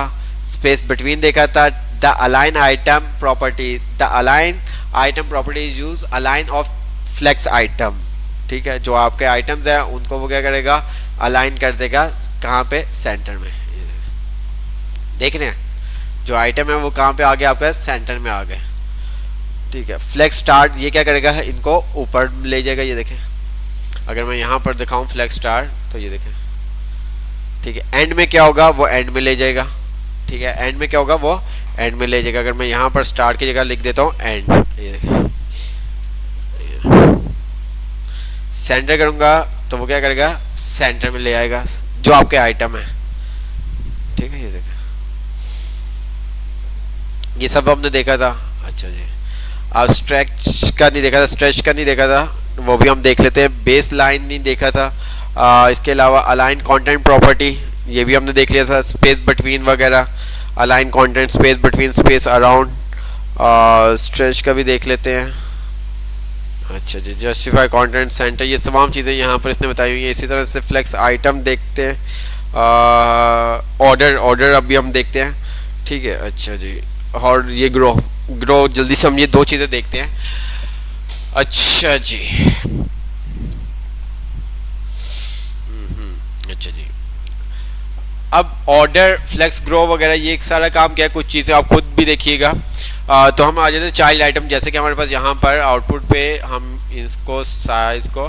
स्पेस बिटवीन देखा था। The align item property, the align item property is use align of flex item. ठीक है, जो आपके आइटम्स हैं उनको वो क्या करेगा, अलाइन कर देगा कहाँ पे, सेंटर में। देख रहे हैं, जो आइटम है वो कहाँ पे आ गया आपका, सेंटर में आ गए। ठीक है, फ्लेक्स स्टार्ट ये क्या करेगा, इनको ऊपर ले जाएगा। ये देखें, अगर मैं यहाँ पर दिखाऊं फ्लेक्स स्टार्ट तो ये देखें। ठीक है, एंड में क्या होगा, वो एंड में ले जाएगा। ठीक है, एंड में क्या होगा, वो एंड में ले जाएगा। अगर मैं यहाँ पर स्टार्ट की जगह लिख देता हूँ एंड, ये देखें, सेंटर करूँगा तो वो क्या करेगा, सेंटर में ले आएगा जो आपके आइटम है। ठीक है, ये देखें, ये सब हमने देखा था। अच्छा जी, अब स्ट्रेच का नहीं देखा था, स्ट्रेच का नहीं देखा था, वो भी हम देख लेते हैं। बेस लाइन नहीं देखा था। इसके अलावा अलाइन कंटेंट प्रॉपर्टी ये भी हमने देख लिया था। स्पेस बिटवीन वगैरह, align content, space between, space around, stretch का भी देख लेते हैं। अच्छा जी, जस्टिफाई कंटेंट, सेंटर, ये तमाम चीज़ें यहाँ पर इसने बताई हुई हैं। इसी तरह से फ्लेक्स आइटम देखते हैं, ऑर्डर अभी हम देखते हैं। ठीक है, अच्छा जी, और ये ग्रो जल्दी से हम ये दो चीज़ें देखते हैं। अच्छा जी, अच्छा जी, अब ऑर्डर, फ्लेक्स, ग्रो वगैरह ये एक सारा काम क्या है, कुछ चीज़ें आप खुद भी देखिएगा। तो हम आ जाते हैं चाइल्ड आइटम। जैसे कि हमारे पास यहाँ पर आउटपुट पे हम इसको साइज को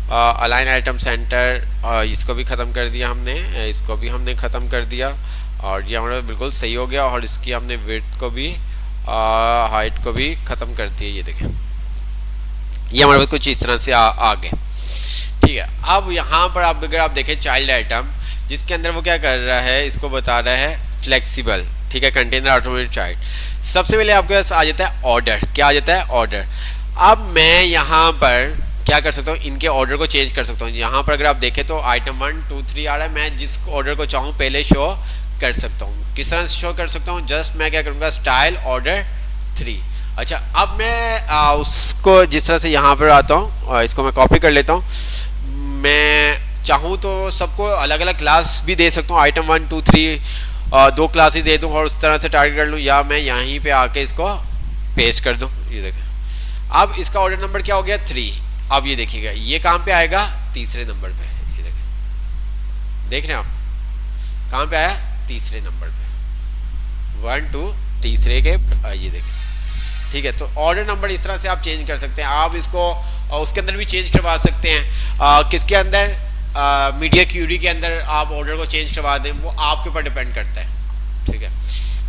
अलाइन आइटम सेंटर, इसको भी ख़त्म कर दिया हमने, इसको भी हमने ख़त्म कर दिया और ये हमारा बिल्कुल सही हो गया। और इसकी हमने विड्थ को भी हाइट को भी ख़त्म कर दिया। ये देखें, ये हमारे पास कुछ इस तरह से आ गए। ठीक है, अब यहाँ पर आप अगर आप देखें चाइल्ड आइटम, जिसके अंदर वो क्या कर रहा है, इसको बता रहा है फ्लेक्सिबल। ठीक है, कंटेनर ऑटोमेटेड चाइल्ड। सबसे पहले आपके पास आ जाता है ऑर्डर। क्या आ जाता है, ऑर्डर। अब मैं यहाँ पर क्या कर सकता हूँ, इनके ऑर्डर को चेंज कर सकता हूँ। यहाँ पर अगर आप देखें तो आइटम 1 2 3 आ रहा है, मैं जिस ऑर्डर को चाहूँ पहले शो कर सकता हूँ। किस तरह से शो कर सकता हूँ, जस्ट मैं क्या करूँगा, स्टाइल ऑर्डर 3। अच्छा, अब मैं उसको जिस तरह से यहाँ पर आता हूँ, इसको मैं कॉपी कर लेता हूँ। मैं चाहूँ तो सबको अलग अलग क्लास भी दे सकता हूँ, आइटम 1 2 3 दो क्लासेस दे दूँ और उस तरह से टारगेट कर लूँ, या मैं यहीं पे आके इसको पेस्ट कर दूँ। ये देखें, अब इसका ऑर्डर नंबर क्या हो गया, 3। अब ये देखिएगा, ये कहाँ पे आएगा, तीसरे नंबर पे। ये देखें, देख रहे हैं आप, कहाँ पे आया, तीसरे नंबर पे, 1 2 तीसरे के, ये देखें। ठीक है, तो ऑर्डर नंबर इस तरह से आप चेंज कर सकते हैं। आप इसको उसके अंदर भी चेंज करवा सकते हैं। किसके अंदर, मीडिया क्यूरी के अंदर आप ऑर्डर को चेंज करवा दें, वो आपके ऊपर डिपेंड करता है। ठीक है,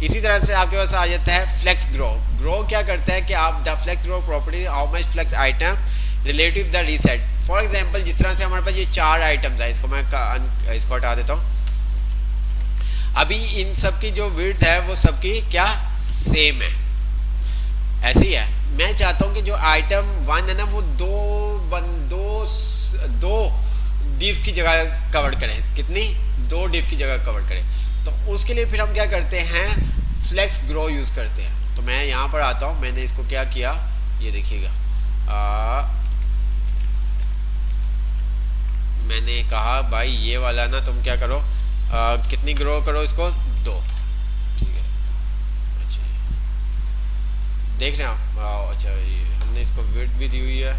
इसी तरह से आपके पास आ जाता है फ्लेक्स ग्रो। ग्रो क्या करता है कि आप the flex grow property, how much flex item relative the reset. For example, जिस तरह से हमारे पास ये 4 आइटम्स है, इसको मैं इसको हटा देता हूँ। अभी इन सब की जो विड्थ है वो सबकी क्या सेम है, ऐसे ही है। मैं चाहता हूँ कि जो आइटम 1 है ना, वो दो डिव की जगह कवर करे। कितनी, 2 डिव की जगह कवर करे। तो उसके लिए फिर हम क्या करते हैं, फ्लेक्स ग्रो यूज़ करते हैं। तो मैं यहाँ पर आता हूँ, मैंने इसको क्या किया, ये देखिएगा, मैंने कहा भाई ये वाला ना तुम क्या करो, कितनी ग्रो करो इसको, 2। ठीक है, अच्छा देख रहे हैं आप। अच्छा, ये हमने इसको विड्थ भी दी हुई है।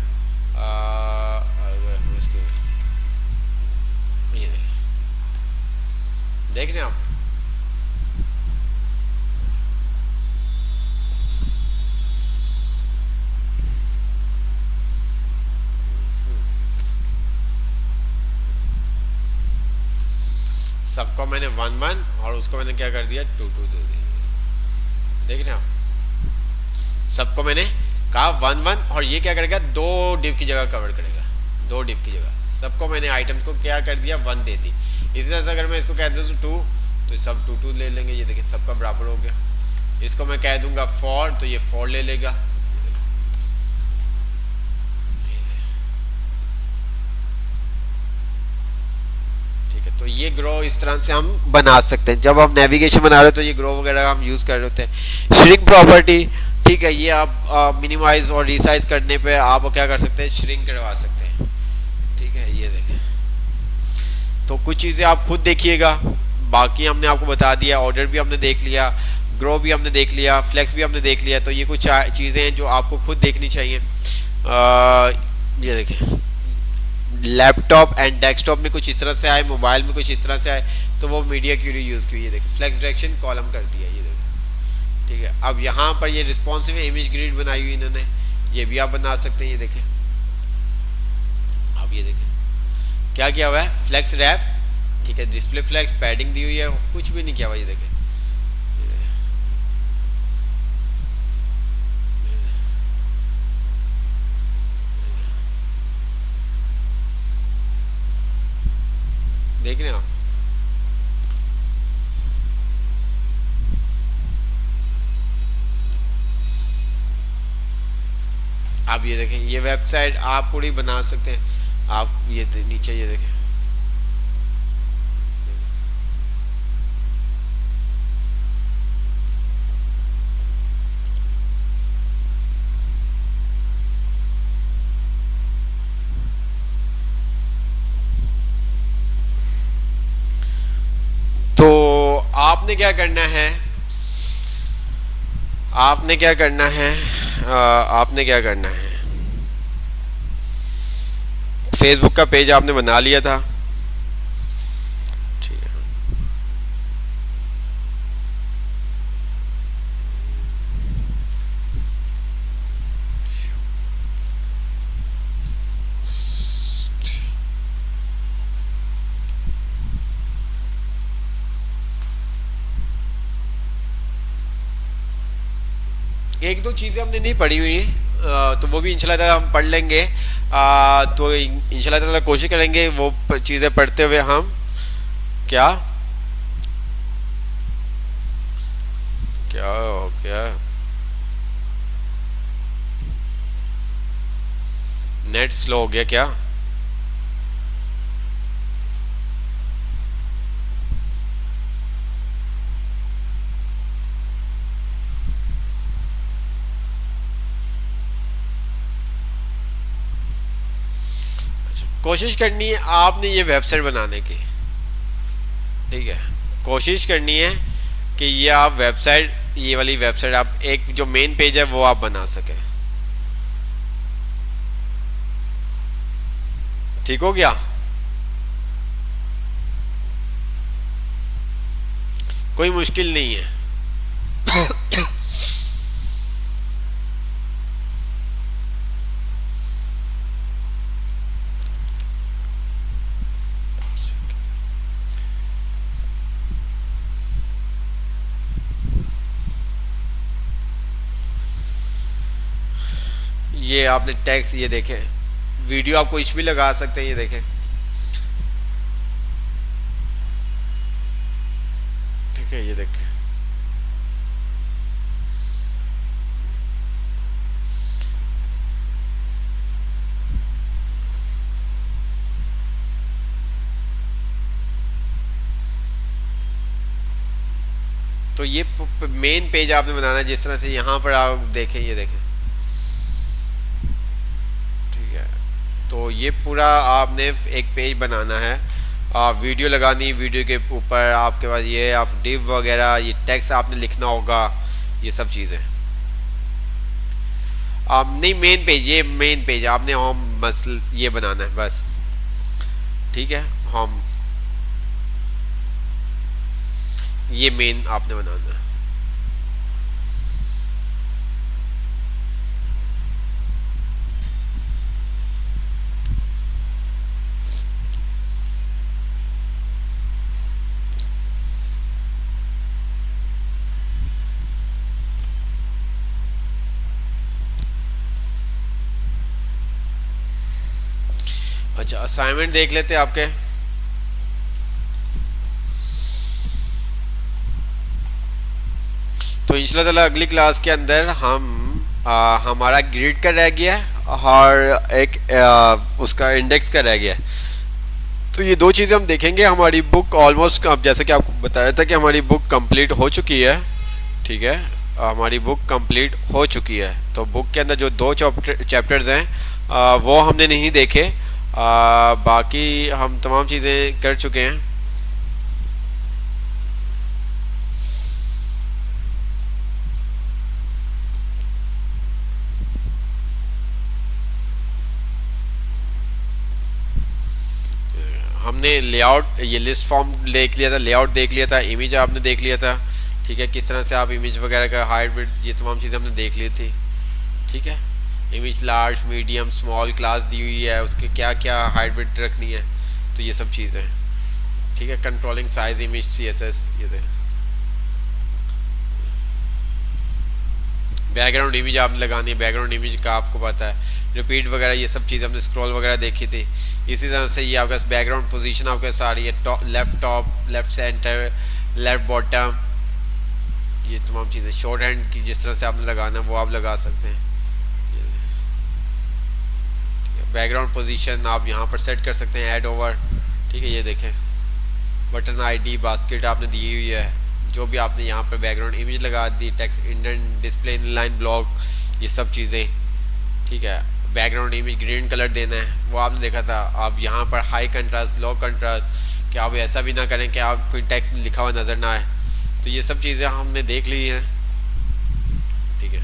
अगर हम इसके, ये देख रहे हैं आप, सबको मैंने 1 1 और उसको मैंने क्या कर दिया 2 2 दे दिया। देख रहे हैं आप, सबको मैंने कहा 1 1 और ये क्या करेगा 2 डिव की जगह कवर करेगा, 2 डिव की जगह सबको मैंने आइटम्स को क्या कर दिया 1 दे दी। इसी तरह से अगर मैं इसको कह दूँ 2 तो सब 2 2 ले लेंगे, ये देखिए सबका बराबर हो गया। इसको मैं कह दूंगा 4 तो ये 4 ले लेगा। ठीक है, तो ये ग्रो इस तरह से हम बना सकते हैं। जब हम नेविगेशन बना रहे हो तो ये ग्रो वगैरह हम यूज कर रहे होते हैं। श्रिंक प्रॉपर्टी, ठीक है, ये आप मिनिमाइज और रिसाइज करने पे आप क्या कर सकते हैं, श्रिंक करवा सकते हैं। ठीक है, ये देखें, तो कुछ चीज़ें आप खुद देखिएगा, बाकी हमने आपको बता दिया। ऑर्डर भी हमने देख लिया, ग्रो भी हमने देख लिया, फ्लेक्स भी हमने देख लिया। तो ये कुछ चीज़ें हैं जो आपको खुद देखनी चाहिए। ये देखें, लैपटॉप एंड डेस्कटॉप में कुछ इस तरह से आए, मोबाइल में कुछ इस तरह से आए, तो वो मीडिया क्यूरी यूज़ की। ये देखें फ्लेक्स डायरेक्शन कॉलम कर दिया, ये देखें। ठीक है, अब यहाँ पर ये रिस्पॉन्सिव इमेज ग्रिड बनाई हुई इन्होंने, ये भी आप बना सकते हैं। ये देखें, अब ये देखें क्या किया हुआ है, फ्लेक्स रैप, ठीक है, डिस्प्ले फ्लेक्स, पैडिंग दी हुई है, कुछ भी नहीं किया हुआ। ये देखें, देख रहे हैं आप। आप ये देखें, ये वेबसाइट आप पूरी बना सकते हैं। आप ये नीचे ये देखें, तो आपने क्या करना है, आपने क्या करना है, आपने क्या करना है, फेसबुक का पेज आपने बना लिया था, ठीक है। एक दो चीज़ें हमने नहीं पढ़ी हुई, तो वो भी इंशाल्लाह ताला हम पढ़ लेंगे। तो इंशाल्लाह ताला कोशिश करेंगे वो चीज़ें पढ़ते हुए हम क्या क्या हो क्या नेट स्लो हो गया क्या? कोशिश करनी है आपने ये वेबसाइट बनाने की, ठीक है, कोशिश करनी है कि ये आप वेबसाइट, ये वाली वेबसाइट आप एक जो मेन पेज है वो आप बना सकें। ठीक हो गया, कोई मुश्किल नहीं है। ये आपने टैक्स, ये देखें, वीडियो आप कुछ भी लगा सकते हैं, ये देखें, ठीक है, ये देखें, तो ये मेन पेज आपने बनाना है जिस तरह से यहाँ पर आप देखें, ये देखें, ठीक है। तो ये पूरा आपने एक पेज बनाना है, वीडियो लगानी, वीडियो के ऊपर आपके पास ये आप डिव वगैरह, ये टेक्स्ट आपने लिखना होगा, ये सब चीज़ें। नहीं, मेन पेज, ये मेन पेज आपने होम बस ये बनाना है बस, ठीक है, होम, ये मेन आपने बनाना है। अच्छा, असाइनमेंट देख लेते हैं आपके। तो इंशाल्लाह अगली क्लास के अंदर हम हमारा ग्रिड का रह गया है और एक उसका इंडेक्स का रह गया है। तो ये दो चीज़ें हम देखेंगे। हमारी बुक ऑलमोस्ट, जैसे कि आपको बताया था कि हमारी बुक कंप्लीट हो चुकी है। ठीक है, हमारी बुक कंप्लीट हो चुकी है। तो बुक के अंदर जो दो चैप्टर्स हैं वो हमने नहीं देखे। बाकी हम तमाम चीज़ें कर चुके हैं। हमने लेआउट, ये लिस्ट फॉर्म देख लिया था, लेआउट देख लिया था, इमेज आपने देख लिया था। ठीक है, किस तरह से आप इमेज वगैरह का हाइट विड्थ, ये तमाम चीज़ें हमने देख ली थी। ठीक है, image large medium small class दी हुई है, उसके क्या क्या हाइट विड्थ रखनी है, तो ये सब चीज़ें। ठीक है, कंट्रोलिंग साइज इमेज सीएसएस, ये देखें। बैकग्राउंड इमेज आपने लगानी है, बैकग्राउंड इमेज का आपको पता है, रिपीट वगैरह ये सब चीज़ें हमने स्क्रॉल वगैरह देखी थी। इसी तरह से ये आपका बैकग्राउंड पोजीशन आपके पास आ रही है, left top, left centre, left bottom, ये तमाम चीज़ें। शॉर्ट हैंड की जिस तरह से आपने लगाना है वो आप लगा सकते हैं। बैकग्राउंड पोजीशन आप यहाँ पर सेट कर सकते हैं, ऐड ओवर। ठीक है, ये देखें, बटन आईडी, बास्केट आपने दी हुई है, जो भी आपने यहाँ पर बैकग्राउंड इमेज लगा दी, text indent, display inline block, ये सब चीज़ें। ठीक है, बैकग्राउंड इमेज ग्रीन कलर देना है, वो आपने देखा था। आप यहाँ पर हाई कंट्रास्ट, लो कंट्रास्ट, कि आप ऐसा भी ना करें कि आप कोई टेक्स्ट लिखा हुआ नज़र ना आए। तो ये सब चीज़ें हमने देख ली हैं। ठीक है,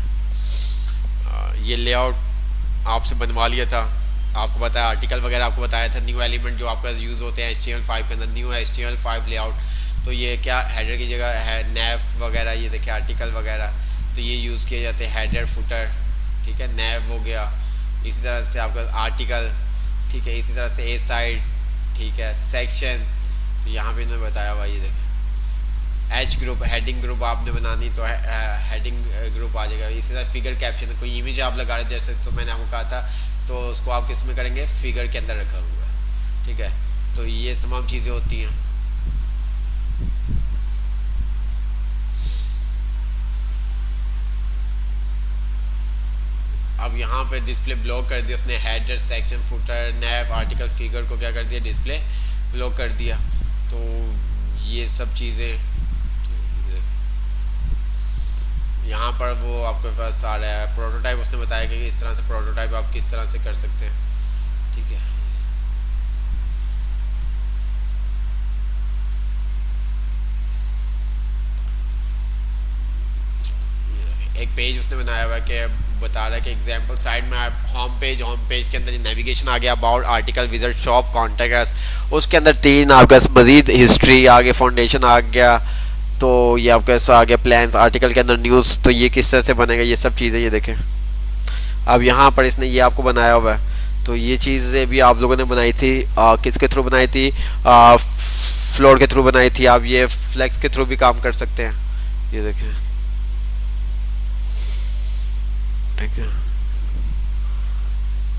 ये लेआउट आपसे बनवा लिया था, आपको बताया। आर्टिकल वगैरह आपको बताया था, न्यू एलिमेंट जो आपके पास यूज़ होते हैं HTML5 के अंदर, न्यू HTML5 लेआउट। तो ये क्या हेडर की जगह है, नैव वगैरह, ये देखिए आर्टिकल वगैरह, तो ये यूज़ किए जाते हैं, हेडर फुटर। ठीक है, नैव हो गया, इसी तरह से आपका आर्टिकल। ठीक है, इसी तरह से ए साइड। ठीक है, सेक्शन, तो यहाँ पे इन्होंने बताया हुआ, ये देखें। एच ग्रुप, हेडिंग ग्रुप आपने बनानी तो हेडिंग ग्रुप आ जाएगा। इसी तरह फिगर कैप्शन, कोई इमेज आप लगा रहे जैसे, तो मैंने आपको कहा था, तो उसको आप किस में करेंगे, फिगर के अंदर रखा हुआ है। ठीक है, तो ये तमाम चीज़ें होती हैं। अब यहाँ पे डिस्प्ले ब्लॉक कर दिया उसने, हेडर, सेक्शन, फुटर, नैव, आर्टिकल, फिगर को क्या कर दिया, डिस्प्ले ब्लॉक कर दिया। तो ये सब चीज़ें यहाँ पर वो आपके पास आ रहा है। प्रोटोटाइप उसने बताया कि इस तरह से प्रोटोटाइप आप किस तरह से कर सकते हैं। ठीक है, एक पेज उसने बनाया हुआ है कि बता रहा है कि एग्जांपल साइड में आप होम पेज के अंदर नेविगेशन आ गया, about, article, visit, shop, contact, उसके अंदर तीन आपके मजीद हिस्ट्री आगे, फाउंडेशन आ गया। तो ये आपके पास आ गया प्लान्स, आर्टिकल के अंदर न्यूज़। तो ये किस तरह से बनेगा, ये सब चीज़ें, ये देखें। अब यहाँ पर इसने ये आपको बनाया हुआ है। तो ये चीज़ें भी आप लोगों ने बनाई थी, किसके थ्रू बनाई थी, फ्लोर के थ्रू बनाई थी। आप ये फ्लेक्स के थ्रू भी काम कर सकते हैं, ये देखें। ठीक है,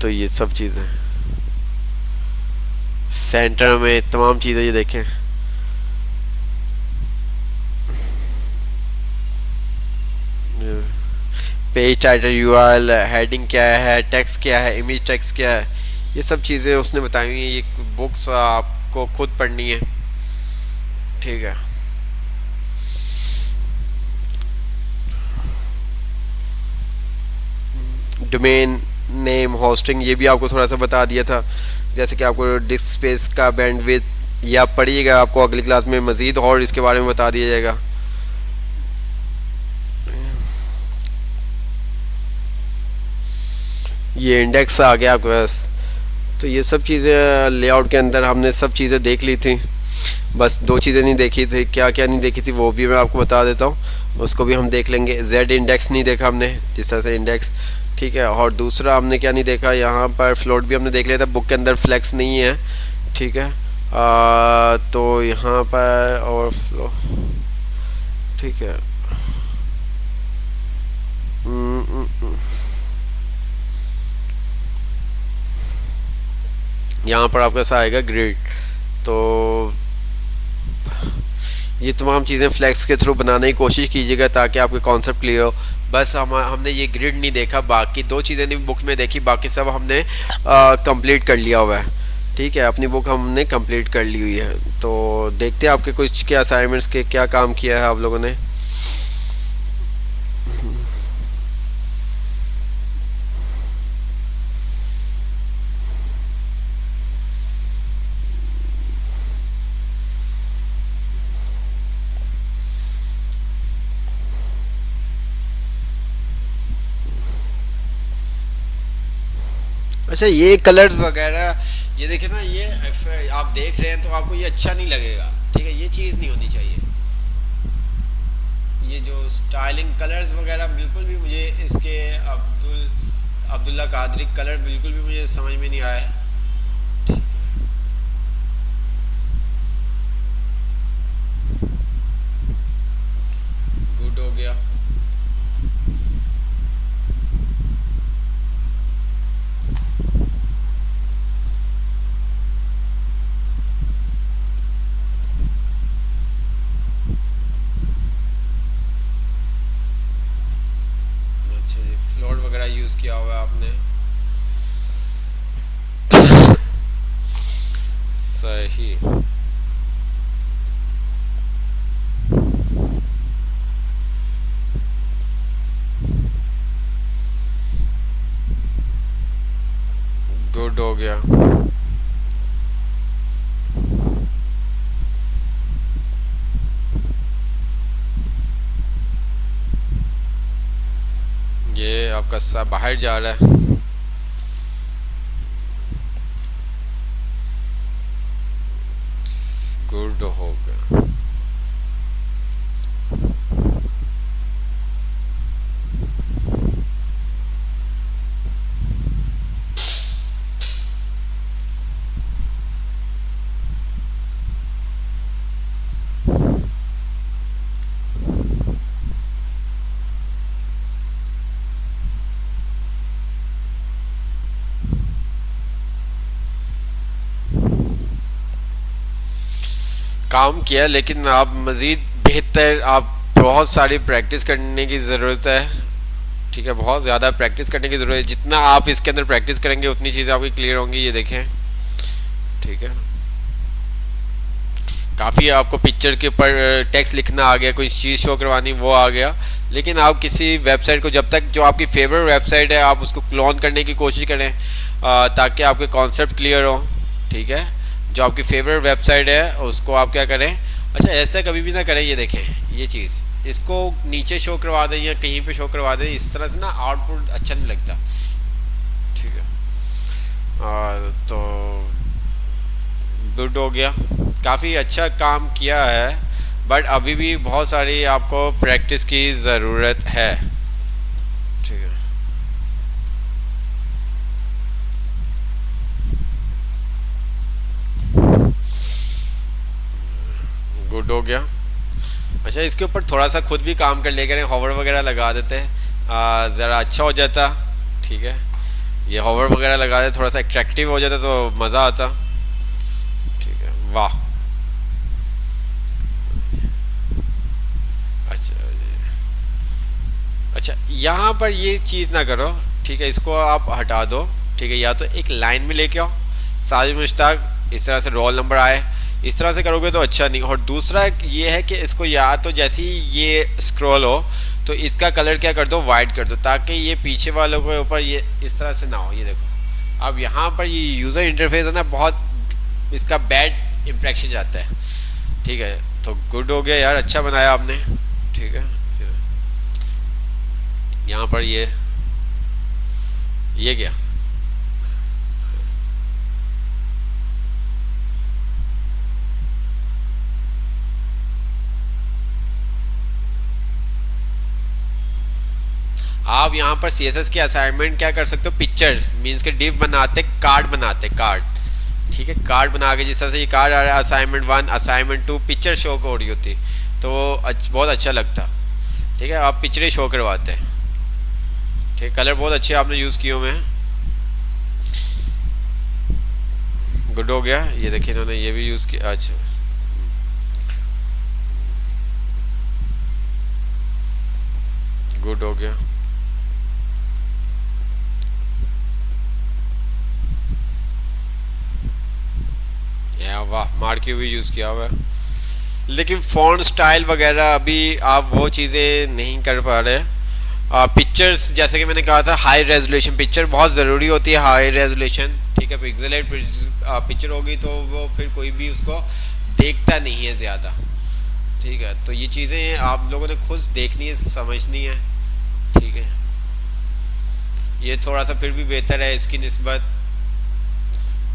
तो ये सब चीज़ें सेंटर में तमाम चीज़ें, ये देखें। पेज टाइटल, यूआरएल, हेडिंग क्या है, टेक्स्ट क्या है, इमेज टेक्स्ट क्या है, ये सब चीज़ें उसने बताई हुई हैं। ये बुक्स आपको खुद पढ़नी है। ठीक है, डोमेन नेम, होस्टिंग, ये भी आपको थोड़ा सा बता दिया था। जैसे कि आपको डिस्क स्पेस का बैंडविड्थ, ये आप पढ़िएगा, आपको अगली क्लास में मज़ीद और इसके बारे में बता दिया जाएगा। ये इंडेक्स आ गया आपके पास। तो ये सब चीज़ें लेआउट के अंदर हमने सब चीज़ें देख ली थी। बस दो चीज़ें नहीं देखी थी, क्या क्या नहीं देखी थी वो भी मैं आपको बता देता हूँ, उसको भी हम देख लेंगे। जेड इंडेक्स नहीं देखा हमने, जिस तरह से इंडेक्स। ठीक है, और दूसरा हमने क्या नहीं देखा, यहाँ पर फ्लोट भी हमने देख लिया था, बुक के अंदर फ्लेक्स नहीं है। ठीक है, तो यहाँ पर और फ्लो, ठीक है। यहाँ पर आपका सा आएगा ग्रिड। तो ये तमाम चीज़ें फ्लेक्स के थ्रू बनाने की कोशिश कीजिएगा ताकि आपके कॉन्सेप्ट क्लियर हो। बस हमने ये ग्रिड नहीं देखा, बाकी दो चीज़ें नहीं बुक में देखी, बाकी सब हमने कंप्लीट कर लिया हुआ है। ठीक है, अपनी बुक हमने कंप्लीट कर ली हुई है। तो देखते हैं आपके कुछ क्या असाइनमेंट्स के क्या काम किया है आप लोगों ने। अच्छा, ये कलर्स वगैरह ये देखे ना, ये आप देख रहे हैं तो आपको ये अच्छा नहीं लगेगा। ठीक है, ये चीज़ नहीं होनी चाहिए। ये जो स्टाइलिंग कलर्स वगैरह बिल्कुल भी मुझे इसके अब्दुल्ला कादरी कलर बिल्कुल भी मुझे समझ में नहीं आया। ठीक है, गुड हो गया। अच्छा जी, फ्लोर वगैरह यूज़ किया हुआ है आपने। सही। गुड हो गया। ये आपका सा बाहर जा रहा है। गुड हो गया। काम किया, लेकिन आप मज़ीद बेहतर, आप बहुत सारी प्रैक्टिस करने की ज़रूरत है। ठीक है, बहुत ज़्यादा प्रैक्टिस करने की ज़रूरत है। जितना आप इसके अंदर प्रैक्टिस करेंगे उतनी चीज़ें आपकी क्लियर होंगी। ये देखें, ठीक है, काफ़ी आपको पिक्चर के ऊपर टेक्स्ट लिखना आ गया, कोई चीज़ शो करवानी वो आ गया। लेकिन आप किसी वेबसाइट को, जब तक जो आपकी फेवरेट वेबसाइट है आप उसको क्लोन करने की कोशिश करें ताकि आपके कॉन्सेप्ट क्लियर हो। ठीक है, जो आपकी फेवरेट वेबसाइट है उसको आप क्या करें। अच्छा, ऐसा कभी भी ना करें। ये देखें, ये चीज़ इसको नीचे शो करवा दें या कहीं पे शो करवा दें, इस तरह से ना आउटपुट अच्छा नहीं लगता। ठीक है, तो गुड हो गया, काफ़ी अच्छा काम किया है, बट अभी भी बहुत सारी आपको प्रैक्टिस की ज़रूरत है। ठीक है, गुड हो गया। अच्छा, इसके ऊपर थोड़ा सा खुद भी काम कर लिया करें, हॉवर वगैरह लगा देते हैं, ज़रा अच्छा हो जाता। ठीक है, ये हॉवर वगैरह लगा दे, थोड़ा सा अट्रैक्टिव हो जाता तो मज़ा आता। ठीक है, वाह। अच्छा, अच्छा, यहाँ पर ये चीज़ ना करो। ठीक है, इसको आप हटा दो। ठीक है, या तो एक लाइन में लेके आओ, साजिद मुश्ताक इस तरह से रोल नंबर आए, इस तरह से करोगे तो अच्छा नहीं। और दूसरा ये है कि इसको या तो जैसे ही ये स्क्रॉल हो तो इसका कलर क्या कर दो, वाइट कर दो, ताकि ये पीछे वालों के ऊपर ये इस तरह से ना हो। ये देखो, अब यहाँ पर ये यूज़र इंटरफेस है ना, बहुत इसका बैड इम्प्रेशन जाता है। ठीक है, तो गुड हो गया यार, अच्छा बनाया आपने। ठीक है, यहाँ पर ये क्या, आप यहाँ पर CSS के असाइनमेंट क्या कर सकते हो, पिक्चर मीन्स के डिव बनाते, कार्ड बनाते, कार्ड। ठीक है, कार्ड बना के जिस तरह से ये कार्ड आ रहा है, असाइनमेंट 1 असाइनमेंट 2 पिक्चर शो हो रही होती तो बहुत अच्छा लगता। ठीक है, आप पिक्चरें शो करवाते हैं। ठीक है, कलर बहुत अच्छे आपने यूज़ किए हुए हैं। गुड हो गया। ये देखिए इन्होंने ये भी यूज़ किया। अच्छा, गुड हो गया। या वाह, मार्के भी यूज़ किया हुआ है। लेकिन फ़ॉन्ट स्टाइल वगैरह अभी आप वो चीज़ें नहीं कर पा रहे। पिक्चर्स जैसे कि मैंने कहा था, हाई रेजोल्यूशन पिक्चर बहुत ज़रूरी होती है, हाई रेजोल्यूशन। ठीक है, पिक्सेलेट पिक्चर होगी तो वो फिर कोई भी उसको देखता नहीं है ज़्यादा। ठीक है, तो ये चीज़ें आप लोगों ने खुद देखनी है, समझनी है। ठीक है, ये थोड़ा सा फिर भी बेहतर है इसकी निस्बत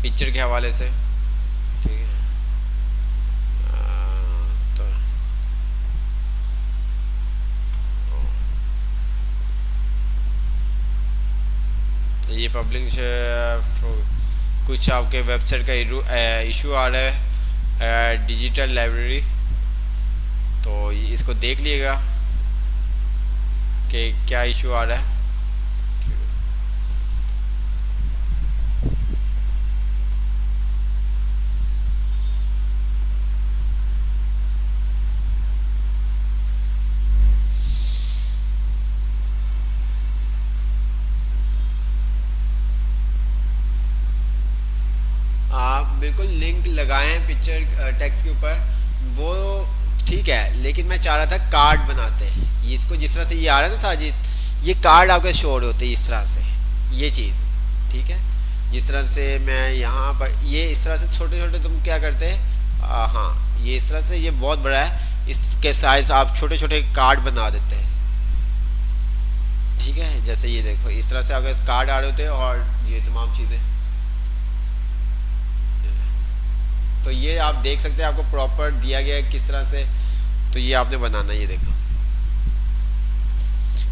पिक्चर के हवाले से। ठीक है। तो ये पब्लिक कुछ आपके वेबसाइट का इशू आ रहा है, डिजिटल लाइब्रेरी। तो इसको देख लीजिएगा कि क्या इशू आ रहा है। आप बिल्कुल लिंक लगाएं पिक्चर टेक्स्ट के ऊपर, वो ठीक है, लेकिन मैं चाह रहा था कार्ड बनाते हैं। ये इसको जिस तरह से ये आ रहा है ना साजिद, ये कार्ड आपके शोर होते हैं इस तरह से, ये चीज़। ठीक है, जिस तरह से मैं यहाँ पर ये इस तरह से छोटे छोटे तुम क्या करते हैं, हाँ ये इस तरह से, ये बहुत बड़ा है, इसके साइज आप छोटे छोटे कार्ड बना देते हैं। ठीक है, जैसे ये देखो इस तरह से आपके कार्ड आ रहे होते हैं और ये तमाम चीज़ें। तो ये आप देख सकते हैं, आपको प्रॉपर दिया गया है किस तरह से। तो ये आपने बनाना है, ये देखो,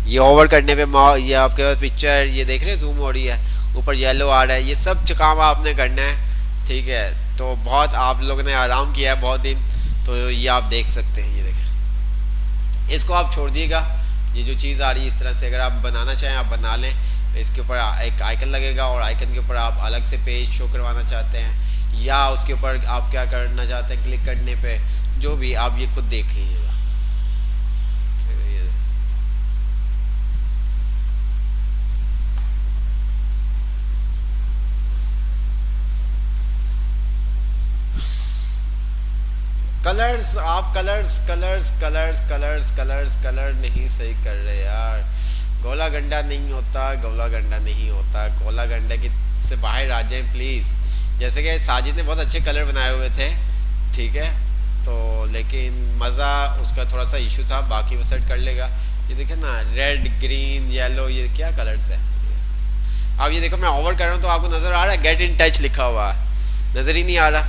ये ओवर करने पे ये आपके पास पिक्चर ये देख रहे हैं जूम हो रही है, ऊपर येलो आ रहा है, ये सब काम आपने करना है। ठीक है, तो बहुत आप लोगों ने आराम किया है बहुत दिन, तो ये आप देख सकते हैं। ये देखें, इसको आप छोड़ दिएगा। ये जो चीज़ आ रही है इस तरह से, अगर आप बनाना चाहें आप बना लें। इसके ऊपर एक आइकन लगेगा और आइकन के ऊपर आप अलग से पेज शो करवाना चाहते हैं या उसके ऊपर आप क्या करना चाहते हैं, क्लिक करने पे जो भी आप ये खुद देख लीजिएगा। कलर्स, आप colours colours colours colours colours colour नहीं सही कर रहे यार। गोला गंडा नहीं होता, गोला गंडा नहीं होता, गोला गंडा की से बाहर आ जाएं प्लीज़। जैसे कि साजिद ने बहुत अच्छे कलर बनाए हुए थे। ठीक है, तो लेकिन मज़ा उसका थोड़ा सा इशू था, बाकी वो सेट कर लेगा। ये देखे ना, रेड ग्रीन येलो, ये क्या कलर्स है। अब ये देखो मैं ओवर कर रहा हूँ तो आपको नज़र आ रहा है गेट इन टच लिखा हुआ है, नज़र ही नहीं आ रहा।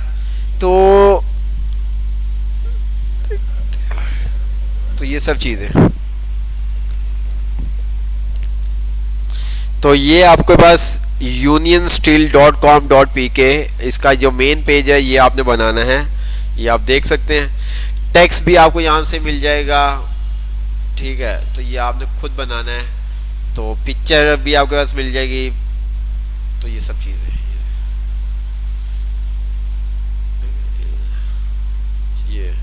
तो ये सब चीज़ें, तो ये आपके पास unionsteel.com.pk इसका जो मेन पेज है ये आपने बनाना है। ये आप देख सकते हैं, टेक्स्ट भी आपको यहाँ से मिल जाएगा। ठीक है, तो ये आपने खुद बनाना है। तो पिक्चर भी आपके पास मिल जाएगी। तो ये सब चीज़ें, ये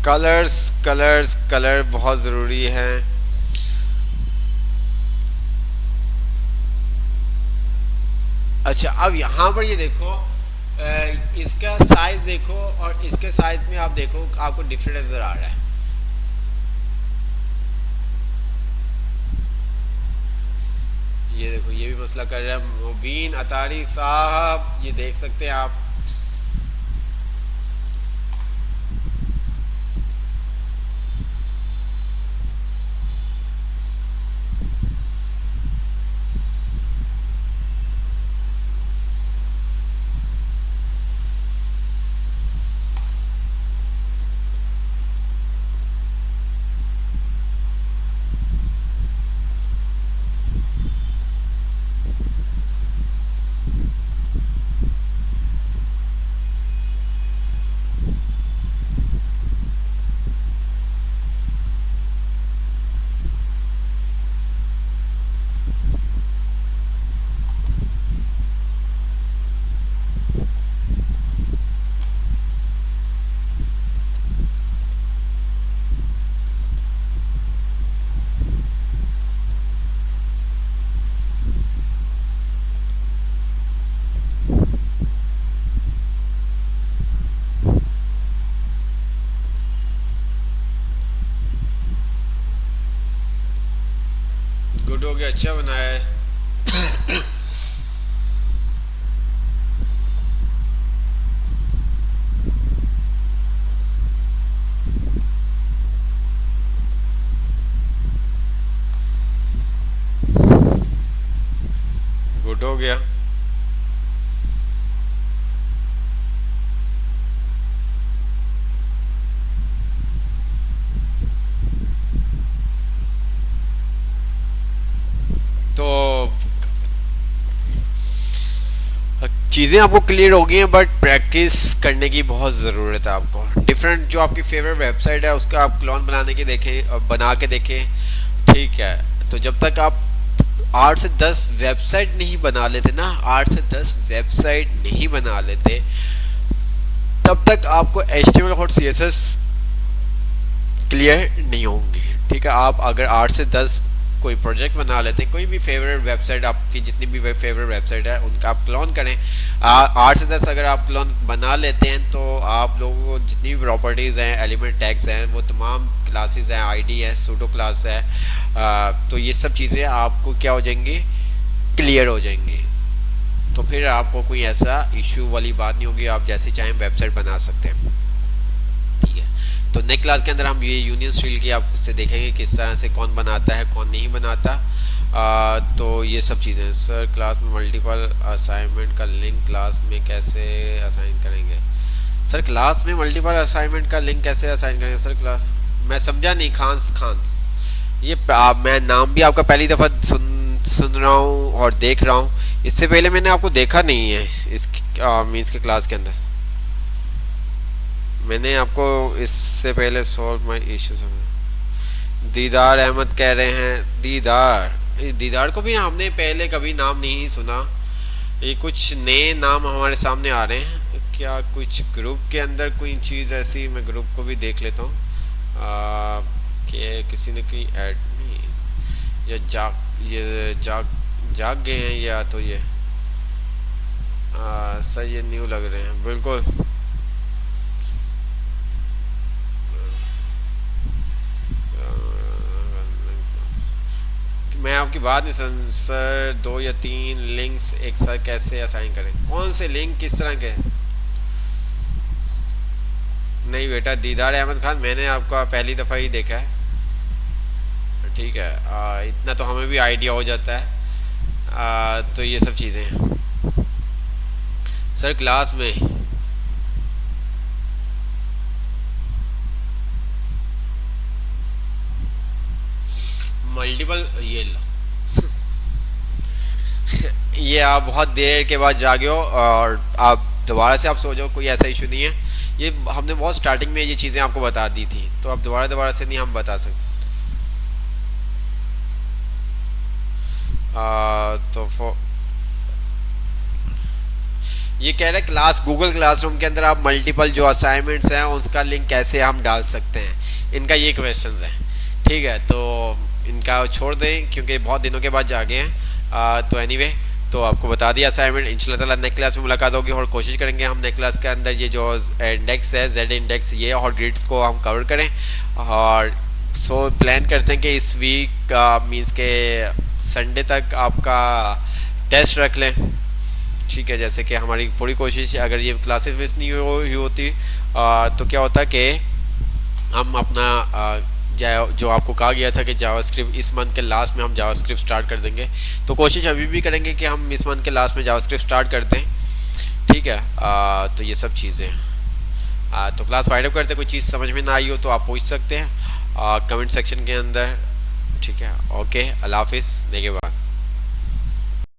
कलर्स कलर्स कलर बहुत ज़रूरी है। अच्छा, अब यहाँ पर ये देखो, इसका साइज देखो और इसके साइज में आप देखो, आपको डिफरेंट नज़र आ रहा है। ये देखो, तो ये भी मसला कर रहा है मुबीन अतारी साहब, ये देख सकते हैं आप। गुड हो गया, अच्छा बनाया है। गुड हो गया। तो चीज़ें आपको क्लियर हो गई हैं, बट प्रैक्टिस करने की बहुत ज़रूरत है आपको। डिफरेंट जो आपकी फेवरेट वेबसाइट है उसका आप क्लोन बनाने के देखें, बना के देखें, ठीक है। तो जब तक आप 8 से 10 वेबसाइट नहीं बना लेते ना, 8 से 10 वेबसाइट नहीं बना लेते, तब तक आपको HTML और CSS क्लियर नहीं होंगे, ठीक है। आप अगर 8 से 10 कोई प्रोजेक्ट बना लेते हैं, कोई भी फेवरेट वेबसाइट, आपकी जितनी भी फेवरेट वेबसाइट है उनका आप क्लोन करें। 8 से 10 अगर आप क्लोन बना लेते हैं तो आप लोगों को जितनी भी प्रॉपर्टीज़ हैं, एलिमेंट टैग्स हैं, वो तमाम क्लासेस हैं, आईडी है, सूडो क्लास है, तो ये सब चीज़ें आपको क्या हो जाएंगी, क्लियर हो जाएंगी। तो फिर आपको कोई ऐसा इशू वाली बात नहीं होगी, आप जैसे चाहें वेबसाइट बना सकते हैं, ठीक है। तो नेक्स्ट क्लास के अंदर हम ये यूनियन स्टील की आप उससे देखेंगे किस तरह से कौन बनाता है कौन नहीं बनाता। तो ये सब चीज़ें सर क्लास में मल्टीपल असाइनमेंट का लिंक क्लास में कैसे असाइन करेंगे? सर क्लास में मल्टीपल असाइनमेंट का लिंक कैसे असाइन करेंगे सर? क्लास मैं समझा नहीं। खान्स ये मैं नाम भी आपका पहली दफ़ा सुन रहा हूँ और देख रहा हूँ, इससे पहले मैंने आपको देखा नहीं है इस मीन्स के क्लास के अंदर। मैंने आपको इससे पहले सॉल्व माई इशू। दीदार अहमद कह रहे हैं, दीदार को भी हमने पहले कभी नाम नहीं सुना। ये कुछ नए नाम हमारे सामने आ रहे हैं क्या? कुछ ग्रुप के अंदर कोई चीज़ ऐसी, मैं ग्रुप को भी देख लेता हूँ कि किसी ने कोई ऐड नहीं, या जाग गए हैं, या तो ये सर ये न्यू लग रहे हैं बिल्कुल। मैं आपकी बात नहीं समझ सर। 2 या 3 लिंक्स एक साथ कैसे असाइन करें? कौन से लिंक, किस तरह के? नहीं बेटा, दीदार अहमद खान मैंने आपका पहली दफ़ा ही देखा है, ठीक है। इतना तो हमें भी आइडिया हो जाता है। तो ये सब चीज़ें सर क्लास में मल्टीपल, ये लो ये आप बहुत देर के बाद जागे हो और आप दोबारा से आप सो जाओ, कोई ऐसा इशू नहीं है। ये हमने बहुत स्टार्टिंग में ये चीज़ें आपको बता दी थी, तो अब दोबारा से नहीं हम बता सकते। तो ये कह रहे क्लास गूगल क्लासरूम के अंदर आप मल्टीपल जो असाइनमेंट्स हैं उसका लिंक कैसे हम डाल सकते हैं, इनका ये क्वेश्चन है, ठीक है। तो इनका छोड़ दें क्योंकि बहुत दिनों के बाद जागे हैं। तो एनीवे तो आपको बता दिया असाइनमेंट। इंशाल्लाह ताला नेक्स्ट क्लास में मुलाकात होगी और कोशिश करेंगे हम नेक्स्ट क्लास के अंदर ये जो इंडेक्स है, जेड इंडेक्स, ये और ग्रिड्स को हम कवर करें। और सो प्लान करते हैं कि इस वीक मींस के संडे तक आपका टेस्ट रख लें। ठीक है, जैसे कि हमारी पूरी कोशिश है, अगर ये क्लासेस मिस नहीं हुई होती तो क्या होता कि हम अपना जो आपको कहा गया था कि जावास्क्रिप्ट इस मंथ के लास्ट में हम जावास्क्रिप्ट स्टार्ट कर देंगे, तो कोशिश अभी भी करेंगे कि हम इस मंथ के लास्ट में जावास्क्रिप्ट स्टार्ट कर दें। ठीक है, तो ये सब चीज़ें तो क्लास फाइंड अप करते, कोई चीज़ समझ में ना आई हो तो आप पूछ सकते हैं कमेंट सेक्शन के अंदर। ठीक है, ओके, अल्लाह हाफिज़, नेगेबान।